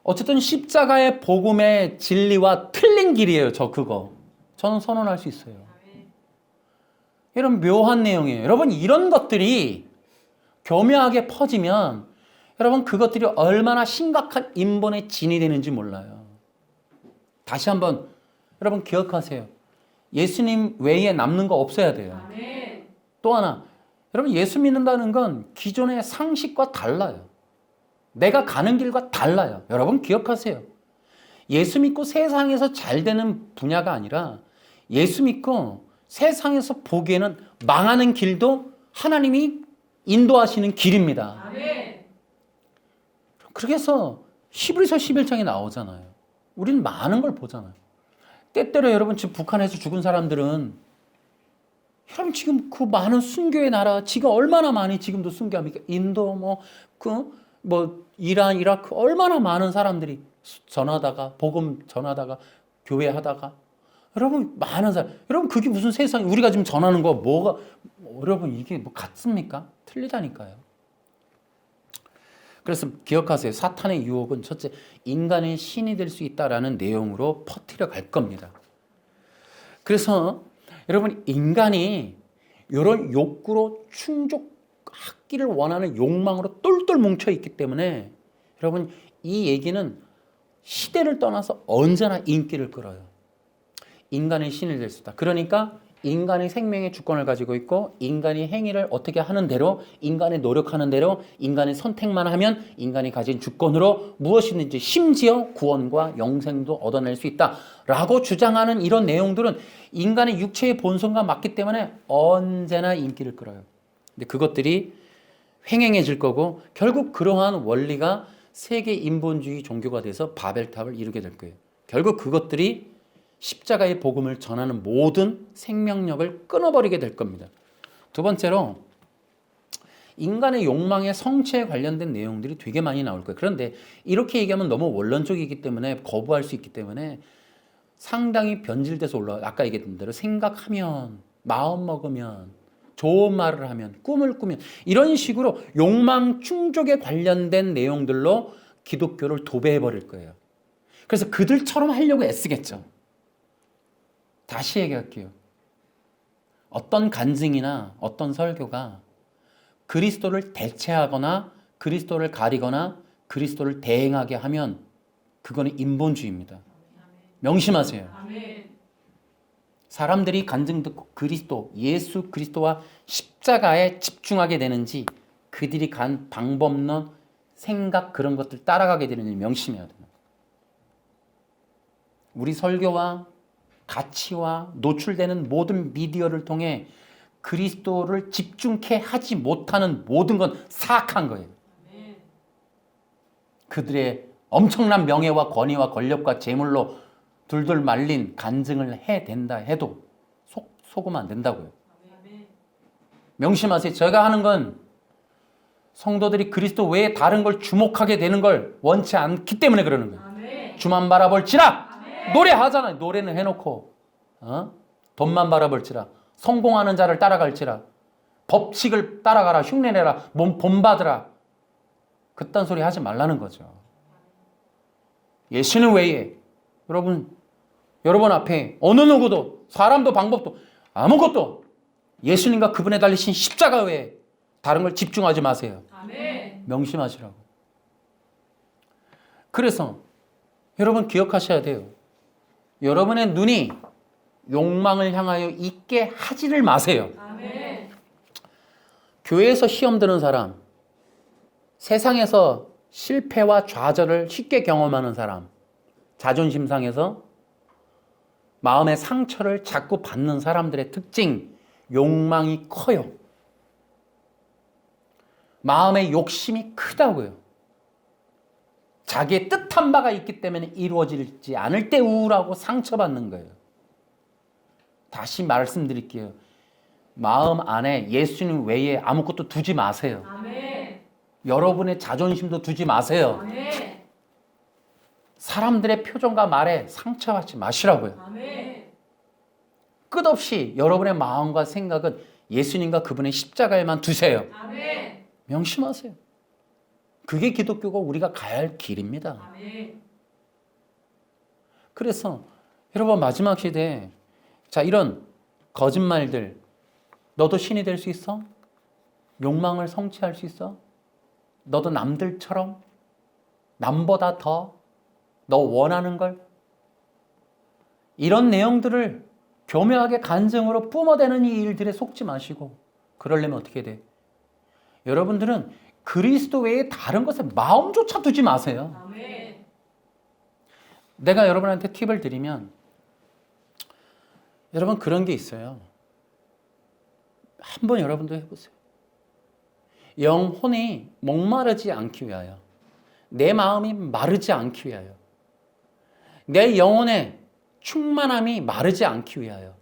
어쨌든 십자가의 복음의 진리와 틀린 길이에요. 그거. 저는 선언할 수 있어요. 이런 묘한 내용이에요. 여러분 이런 것들이 교묘하게 퍼지면 여러분 그것들이 얼마나 심각한 인본의 진이 되는지 몰라요. 다시 한번 여러분 기억하세요. 예수님 외에 남는 거 없어야 돼요. 또 하나 여러분 예수 믿는다는 건 기존의 상식과 달라요. 내가 가는 길과 달라요. 여러분 기억하세요. 예수 믿고 세상에서 잘 되는 분야가 아니라 예수 믿고 세상에서 보기에는 망하는 길도 하나님이 인도하시는 길입니다. 아멘. 그래서 히브리서 11장에 나오잖아요. 우리는 많은 걸 보잖아요. 때때로 여러분 지금 북한에서 죽은 사람들은 여러분 지금 그 많은 순교의 나라 지금 얼마나 많이 지금도 순교합니까? 인도 이란, 이라크 얼마나 많은 사람들이 전하다가 복음 전하다가 교회하다가 여러분 많은 사람 여러분 그게 무슨 세상 우리가 지금 전하는 거 여러분 이게 같습니까? 틀리다니까요. 그래서 기억하세요. 사탄의 유혹은 첫째 인간의 신이 될 수 있다라는 내용으로 퍼뜨려 갈 겁니다. 그래서 여러분 인간이 이런 욕구로 충족하기를 원하는 욕망으로 똘똘 뭉쳐 있기 때문에 여러분 이 얘기는 시대를 떠나서 언제나 인기를 끌어요. 인간의 신이 될 수 있다. 그러니까 인간이 생명의 주권을 가지고 있고 인간이 행위를 어떻게 하는 대로 인간이 노력하는 대로 인간이 선택만 하면 인간이 가진 주권으로 무엇이든지 심지어 구원과 영생도 얻어낼 수 있다라고 주장하는 이런 내용들은 인간의 육체의 본성과 맞기 때문에 언제나 인기를 끌어요. 근데 그것들이 횡행해질 거고 결국 그러한 원리가 세계 인본주의 종교가 돼서 바벨탑을 이루게 될 거예요. 결국 그것들이 십자가의 복음을 전하는 모든 생명력을 끊어버리게 될 겁니다. 두 번째로 인간의 욕망의 성취에 관련된 내용들이 되게 많이 나올 거예요. 그런데 이렇게 얘기하면 너무 원론적이기 때문에 거부할 수 있기 때문에 상당히 변질돼서 올라와요. 아까 얘기했던 대로 생각하면, 마음 먹으면, 좋은 말을 하면, 꿈을 꾸면 이런 식으로 욕망 충족에 관련된 내용들로 기독교를 도배해버릴 거예요. 그래서 그들처럼 하려고 애쓰겠죠. 다시 얘기할게요. 어떤 간증이나 어떤 설교가 그리스도를 대체하거나 그리스도를 가리거나 그리스도를 대행하게 하면 그거는 인본주의입니다. 명심하세요. 사람들이 간증 듣고 예수 그리스도와 십자가에 집중하게 되는지 그들이 간 방법론, 생각 그런 것들 따라가게 되는지 명심해야 돼요. 우리 설교와 가치와 노출되는 모든 미디어를 통해 그리스도를 집중케 하지 못하는 모든 건 사악한 거예요. 그들의 엄청난 명예와 권위와 권력과 재물로 둘둘 말린 간증을 해댄다 해도 속으면 안 된다고요. 명심하세요. 제가 하는 건 성도들이 그리스도 외에 다른 걸 주목하게 되는 걸 원치 않기 때문에 그러는 거예요. 주만 바라볼지라 노래하잖아요. 노래는 해놓고 돈만 바라볼지라 성공하는 자를 따라갈지라 법칙을 따라가라 흉내내라 본받으라 그딴 소리 하지 말라는 거죠. 예수는 외에 여러분 앞에 어느 누구도 사람도 방법도 아무것도 예수님과 그분에 달리신 십자가 외에 다른 걸 집중하지 마세요. 아멘. 명심하시라고. 그래서 여러분 기억하셔야 돼요. 여러분의 눈이 욕망을 향하여 있게 하지를 마세요. 아멘. 교회에서 시험 드는 사람, 세상에서 실패와 좌절을 쉽게 경험하는 사람, 자존심 상해서 마음의 상처를 자꾸 받는 사람들의 특징, 욕망이 커요. 마음의 욕심이 크다고요. 자기의 뜻한 바가 있기 때문에 이루어지지 않을 때 우울하고 상처받는 거예요. 다시 말씀드릴게요. 마음 안에 예수님 외에 아무것도 두지 마세요. 아멘. 여러분의 자존심도 두지 마세요. 아멘. 사람들의 표정과 말에 상처받지 마시라고요. 아멘. 끝없이 여러분의 마음과 생각은 예수님과 그분의 십자가에만 두세요. 아멘. 명심하세요. 그게 기독교가 우리가 가야 할 길입니다. 아멘. 그래서 여러분 마지막 시대에 자 이런 거짓말들 너도 신이 될 수 있어? 욕망을 성취할 수 있어? 너도 남들처럼? 남보다 더? 너 원하는 걸? 이런 내용들을 교묘하게 간증으로 뿜어대는 이 일들에 속지 마시고 그러려면 어떻게 돼? 여러분들은 그리스도 외에 다른 것에 마음조차 두지 마세요. 아멘. 내가 여러분한테 팁을 드리면 여러분 그런 게 있어요. 한번 여러분도 해보세요. 영혼이 목마르지 않기 위하여 내 마음이 마르지 않기 위하여 내 영혼의 충만함이 마르지 않기 위하여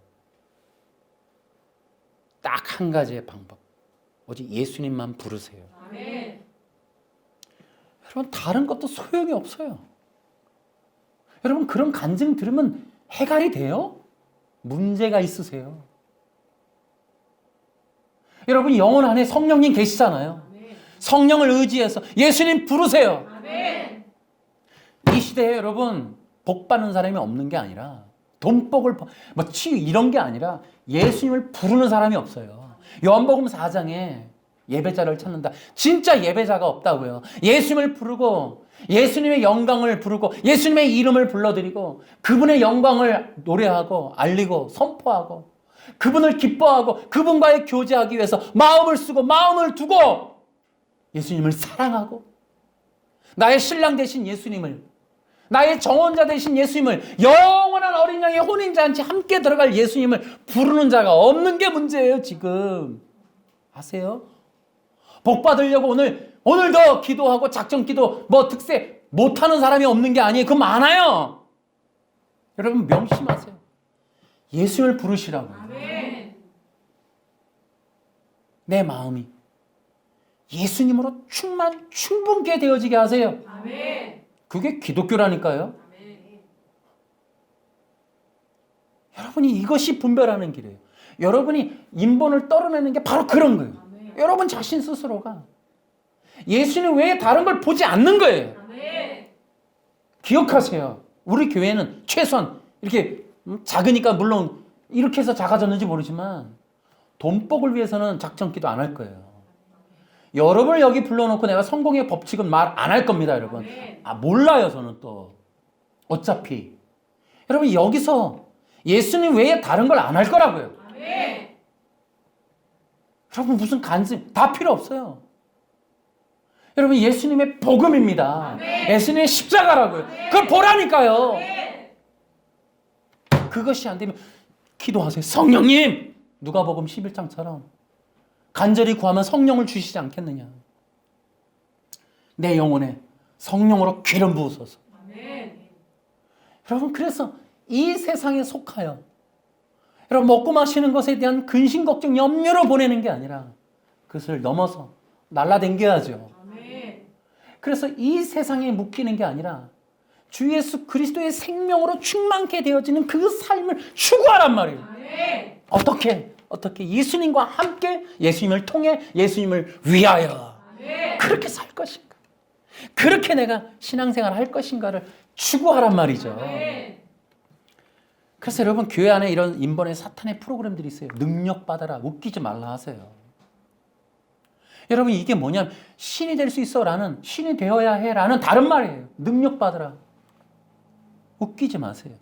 딱 한 가지의 방법. 오직 예수님만 부르세요. 아멘. 여러분 다른 것도 소용이 없어요. 여러분 그런 간증 들으면 해결이 돼요? 문제가 있으세요. 여러분 영혼 안에 성령님 계시잖아요. 아멘. 성령을 의지해서 예수님 부르세요. 아멘. 이 시대에 여러분 복 받는 사람이 없는 게 아니라 돈복을 뭐 치유 이런 게 아니라 예수님을 부르는 사람이 없어요. 요한복음 4장에 예배자를 찾는다. 진짜 예배자가 없다고요. 예수님을 부르고 예수님의 영광을 부르고 예수님의 이름을 불러드리고 그분의 영광을 노래하고 알리고 선포하고 그분을 기뻐하고 그분과의 교제하기 위해서 마음을 쓰고 마음을 두고 예수님을 사랑하고 나의 신랑 되신 예수님을 나의 정원자 되신 예수님을 영원한 어린 양의 혼인잔치 함께 들어갈 예수님을 부르는 자가 없는 게 문제예요 지금. 아세요? 복 받으려고 오늘도 기도하고 작정 기도 뭐 특세 못하는 사람이 없는 게 아니에요. 그거 많아요. 여러분 명심하세요. 예수님을 부르시라고. 아멘. 내 마음이 예수님으로 충분케 되어지게 하세요. 아멘. 그게 기독교라니까요. 아멘. 여러분이 이것이 분별하는 길이에요. 여러분이 인본을 떨어내는 게 바로 그런 거예요. 아멘. 여러분 자신 스스로가 예수님 외에 다른 걸 보지 않는 거예요. 아멘. 기억하세요. 우리 교회는 최소한 이렇게 작으니까 물론 이렇게 해서 작아졌는지 모르지만 돈복을 위해서는 작정기도 안 할 거예요. 여러분을 여기 불러놓고 내가 성공의 법칙은 말 안 할 겁니다, 여러분. 몰라요, 저는 또. 어차피. 여러분, 여기서 예수님 외에 다른 걸 안 할 거라고요. 아멘. 여러분, 무슨 간증, 다 필요 없어요. 여러분, 예수님의 복음입니다. 아멘. 예수님의 십자가라고요. 아멘. 그걸 보라니까요. 아멘. 그것이 안 되면 기도하세요. 성령님! 누가복음 11장처럼 간절히 구하면 성령을 주시지 않겠느냐. 내 영혼에 성령으로 기름 부으소서. 아멘. 여러분 그래서 이 세상에 속하여 여러분 먹고 마시는 것에 대한 근심 걱정 염려로 보내는 게 아니라 그것을 넘어서 날라댕겨야죠. 아멘. 그래서 이 세상에 묶이는 게 아니라 주 예수 그리스도의 생명으로 충만케 되어지는 그 삶을 추구하란 말이에요. 아멘. 어떻게 예수님과 함께 예수님을 통해 예수님을 위하여 아멘. 그렇게 살 것인가, 그렇게 내가 신앙생활 할 것인가를 추구하란 말이죠. 아멘. 그래서 여러분 교회 안에 이런 인본의 사탄의 프로그램들이 있어요. 능력 받아라, 웃기지 말라 하세요. 여러분 이게 뭐냐면 신이 될 수 있어 라는, 신이 되어야 해 라는 다른 말이에요. 능력 받아라. 웃기지 마세요.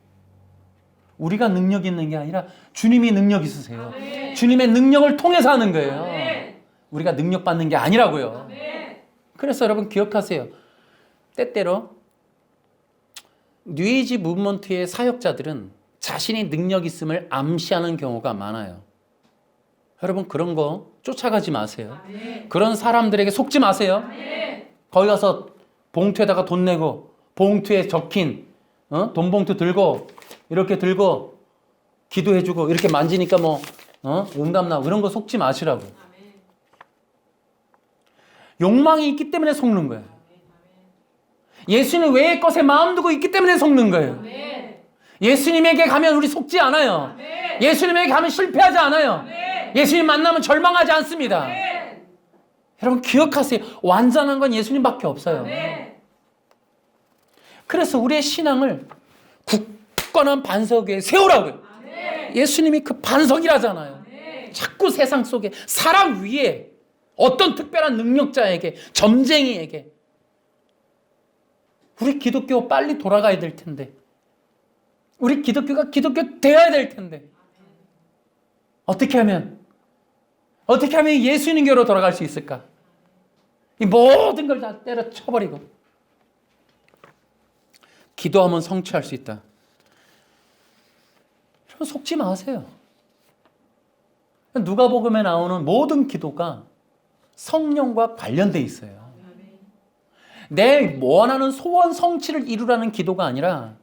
우리가 능력 있는 게 아니라 주님이 능력 있으세요. 아멘. 주님의 능력을 통해서 하는 거예요. 아멘. 우리가 능력 받는 게 아니라고요. 아멘. 그래서 여러분 기억하세요. 때때로 뉴에이지 무브먼트의 사역자들은 자신이 능력 있음을 암시하는 경우가 많아요. 여러분 그런 거 쫓아가지 마세요. 아멘. 그런 사람들에게 속지 마세요. 아멘. 거기 가서 봉투에다가 돈 내고 봉투에 적힌 돈 봉투 들고 이렇게 들고 기도해주고 이렇게 만지니까 뭐 응답 나고 이런 거 속지 마시라고. 아멘. 욕망이 있기 때문에 속는 거예요. 예수님 외의 것에 마음 두고 있기 때문에 속는 거예요. 아멘. 예수님에게 가면 우리 속지 않아요. 아멘. 예수님에게 가면 실패하지 않아요. 아멘. 예수님 만나면 절망하지 않습니다. 아멘. 여러분 기억하세요. 완전한 건 예수님밖에 없어요. 아멘. 그래서 우리의 신앙을 굳건한 반석 위에 세우라고요. 아멘. 예수님이 그 반석이라잖아요. 아멘. 자꾸 세상 속에 사람 위에 어떤 특별한 능력자에게 점쟁이에게 우리 기독교 빨리 돌아가야 될 텐데 우리 기독교가 기독교 되어야 될 텐데 어떻게 하면 예수님께로 돌아갈 수 있을까? 이 모든 걸 다 때려쳐버리고 기도하면 성취할 수 있다. 여러분 속지 마세요. 누가복음에 나오는 모든 기도가 성령과 관련돼 있어요. 내 원하는 소원 성취를 이루라는 기도가 아니라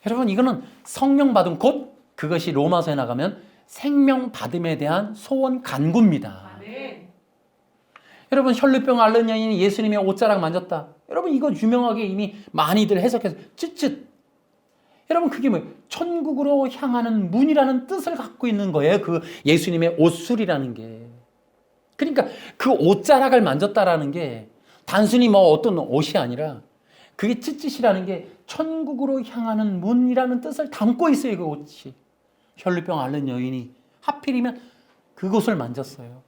여러분 이거는 성령 받음 곧 그것이 로마서에 나가면 생명 받음에 대한 소원 간구입니다. 아멘. 여러분 혈루병 앓는 여인이 예수님의 옷자락 만졌다. 여러분 이거 유명하게 이미 많이들 해석해서 쯧쯧. 여러분 그게 뭐예요? 천국으로 향하는 문이라는 뜻을 갖고 있는 거예요. 그 예수님의 옷술이라는 게. 그러니까 그 옷자락을 만졌다라는 게 단순히 뭐 어떤 옷이 아니라 그게 쯧쯧이라는 게 천국으로 향하는 문이라는 뜻을 담고 있어요. 그 옷이. 혈루병 앓는 여인이 하필이면 그곳을 만졌어요.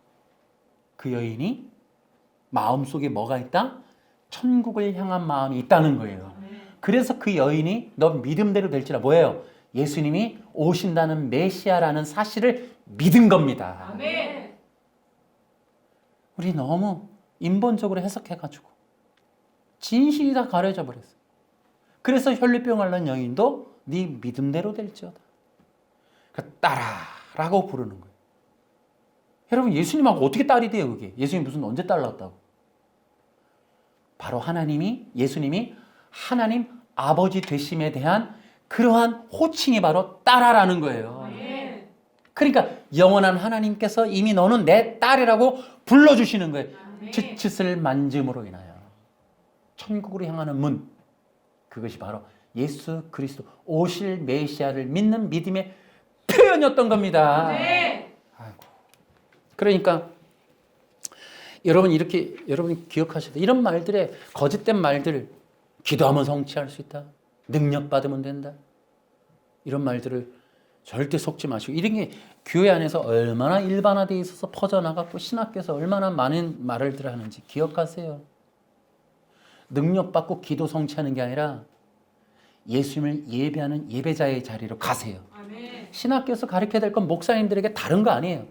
그 여인이 마음속에 뭐가 있다? 천국을 향한 마음이 있다는 거예요. 그래서 그 여인이 너 믿음대로 될지라 뭐예요? 예수님이 오신다는 메시아라는 사실을 믿은 겁니다. 아멘. 우리 너무 인본적으로 해석해가지고 진실이 다 가려져 버렸어요. 그래서 혈루병 앓는 여인도 네 믿음대로 될지어다. 따라라고 부르는 거예요. 여러분 예수님하고 어떻게 딸이 돼요 그게? 예수님 무슨 언제 딸 낳았다고? 바로 예수님이 하나님 아버지 되심에 대한 그러한 호칭이 바로 딸아라는 거예요. 아멘. 그러니까 영원한 하나님께서 이미 너는 내 딸이라고 불러주시는 거예요. 아멘. 쯧쯧을 만짐으로 인하여 천국으로 향하는 문, 그것이 바로 예수 그리스도 오실 메시아를 믿는 믿음의 표현이었던 겁니다. 아멘. 아이고. 그러니까 여러분이 기억하셔야 돼요. 이런 말들에 거짓된 말들, 기도하면 성취할 수 있다, 능력 받으면 된다, 이런 말들을 절대 속지 마시고, 이런 게 교회 안에서 얼마나 일반화되어 있어서 퍼져나갔고 신학교에서 얼마나 많은 말을 하는지 기억하세요. 능력 받고 기도 성취하는 게 아니라 예수님을 예배하는 예배자의 자리로 가세요. 아멘. 신학교에서 가르쳐야 될 건 목사님들에게 다른 거 아니에요.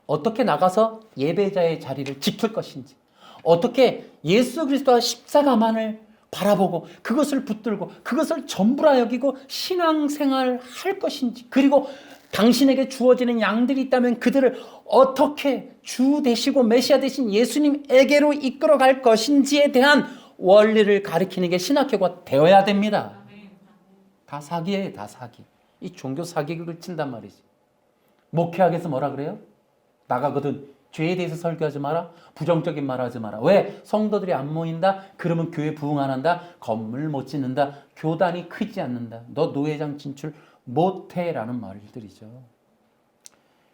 어떻게 나가서 예배자의 자리를 지킬 것인지, 어떻게 예수 그리스도와 십자가만을 바라보고 그것을 붙들고 그것을 전부라 여기고 신앙생활 할 것인지, 그리고 당신에게 주어지는 양들이 있다면 그들을 어떻게 주 되시고 메시아 되신 예수님에게로 이끌어갈 것인지에 대한 원리를 가르치는 게 신학교가 되어야 됩니다. 아멘. 다 사기예요, 다 사기. 이 종교 사기극을 친단 말이지. 목회학에서 뭐라 그래요? 나가거든 죄에 대해서 설교하지 마라, 부정적인 말 하지 마라. 왜? 성도들이 안 모인다? 그러면 교회 부흥 안 한다? 건물 못 짓는다? 교단이 크지 않는다? 너 노회장 진출 못해? 라는 말들이죠.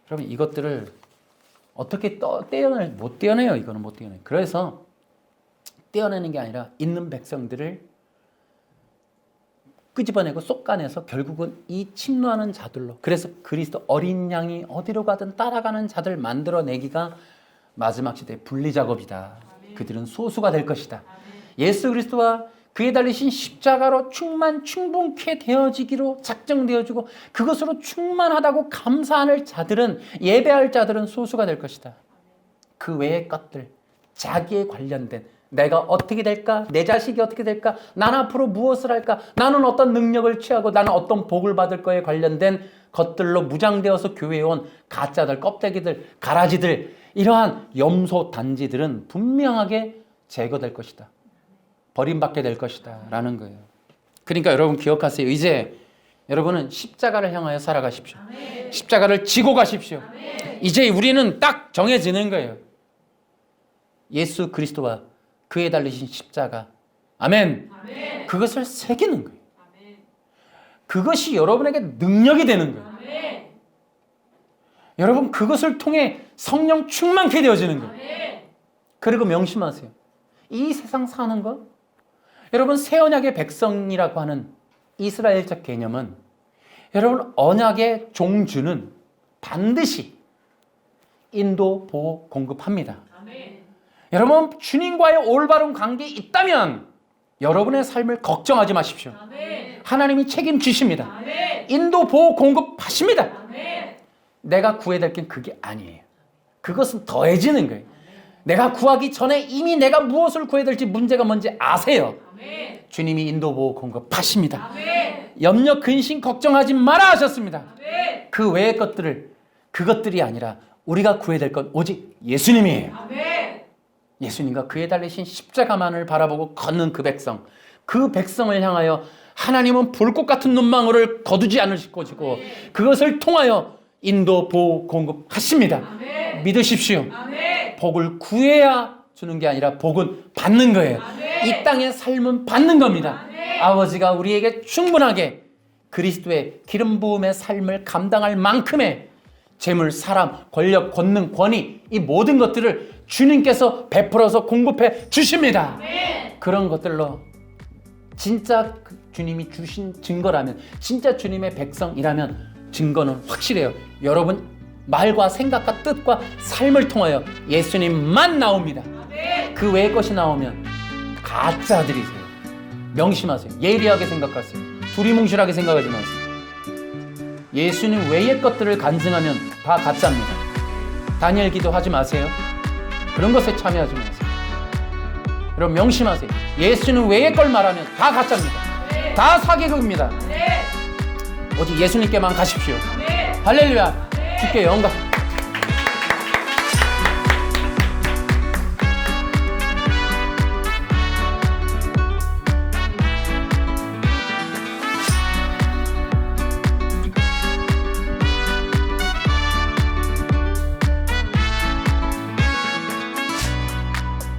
여러분 이것들을 어떻게 못 떼어내요. 이거는 못 떼어내요. 그래서 떼어내는 게 아니라 있는 백성들을 끄집어내고 쏙가내서 결국은 이 침노하는 자들로, 그래서 그리스도 어린 양이 어디로 가든 따라가는 자들 만들어내기가 마지막 시대의 분리작업이다. 그들은 소수가 될 것이다. 예수 그리스도와 그에 달리신 십자가로 충분케 되어지기로 작정되어지고 그것으로 충만하다고 감사할 자들은, 예배할 자들은 소수가 될 것이다. 그 외의 것들, 자기에 관련된 내가 어떻게 될까? 내 자식이 어떻게 될까? 난 앞으로 무엇을 할까? 나는 어떤 능력을 취하고 나는 어떤 복을 받을 거에 관련된 것들로 무장되어서 교회에 온 가짜들, 껍데기들, 가라지들, 이러한 염소 단지들은 분명하게 제거될 것이다. 버림받게 될 것이다 라는 거예요. 그러니까 여러분 기억하세요. 이제 여러분은 십자가를 향하여 살아가십시오. 아멘. 십자가를 지고 가십시오. 아멘. 이제 우리는 딱 정해지는 거예요. 예수 그리스도와 그에 달리신 십자가. 아멘. 아멘. 그것을 새기는 거예요. 아멘. 그것이 여러분에게 능력이 되는 거예요. 아멘. 여러분 그것을 통해 성령 충만케 되어지는 거예요. 아멘. 그리고 명심하세요. 이 세상 사는 것, 여러분 새 언약의 백성이라고 하는 이스라엘적 개념은 여러분 언약의 종주는 반드시 인도, 보호, 공급합니다. 아멘. 여러분 주님과의 올바른 관계에 있다면 여러분의 삶을 걱정하지 마십시오. 아멘. 하나님이 책임지십니다. 아멘. 인도, 보호, 공급하십니다. 아멘. 내가 구해야 될 게 그게 아니에요. 그것은 더해지는 거예요. 내가 구하기 전에 이미 내가 무엇을 구해야 될지 문제가 뭔지 아세요. 아멘. 주님이 인도, 보호, 공급하십니다. 아멘. 염려, 근심, 걱정하지 마라 하셨습니다. 아멘. 그 외의 것들을, 그것들이 아니라 우리가 구해야 될 건 오직 예수님이에요. 아멘. 예수님과 그에 달리신 십자가만을 바라보고 걷는 그 백성, 그 백성을 향하여 하나님은 불꽃 같은 눈망울을 거두지 않으실 것이고 그것을 통하여 인도, 보호, 공급하십니다. 아멘. 믿으십시오. 아멘. 복을 구해야 주는 게 아니라 복은 받는 거예요. 아멘. 이 땅의 삶은 받는 겁니다. 아멘. 아버지가 우리에게 충분하게 그리스도의 기름 부음의 삶을 감당할 만큼의 재물, 사람, 권력, 권능, 권위 이 모든 것들을 주님께서 베풀어서 공급해 주십니다. 아멘. 그런 것들로 진짜 주님이 주신 증거라면, 진짜 주님의 백성이라면 증거는 확실해요. 여러분 말과 생각과 뜻과 삶을 통하여 예수님만 나옵니다. 아멘. 그 외의 것이 나오면 가짜들이세요. 명심하세요. 예리하게 생각하세요. 두리뭉실하게 생각하지 마세요. 예수님 외의 것들을 간증하면 다 가짜입니다. 다니엘 기도하지 마세요. 그런 것에 참여하지 마세요. 여러분 명심하세요. 예수님 외의 걸 말하면 다 가짜입니다. 다 사기극입니다. 아멘. 오직 예수님께만 가십시오. 아멘. 할렐루야. 주께 영광.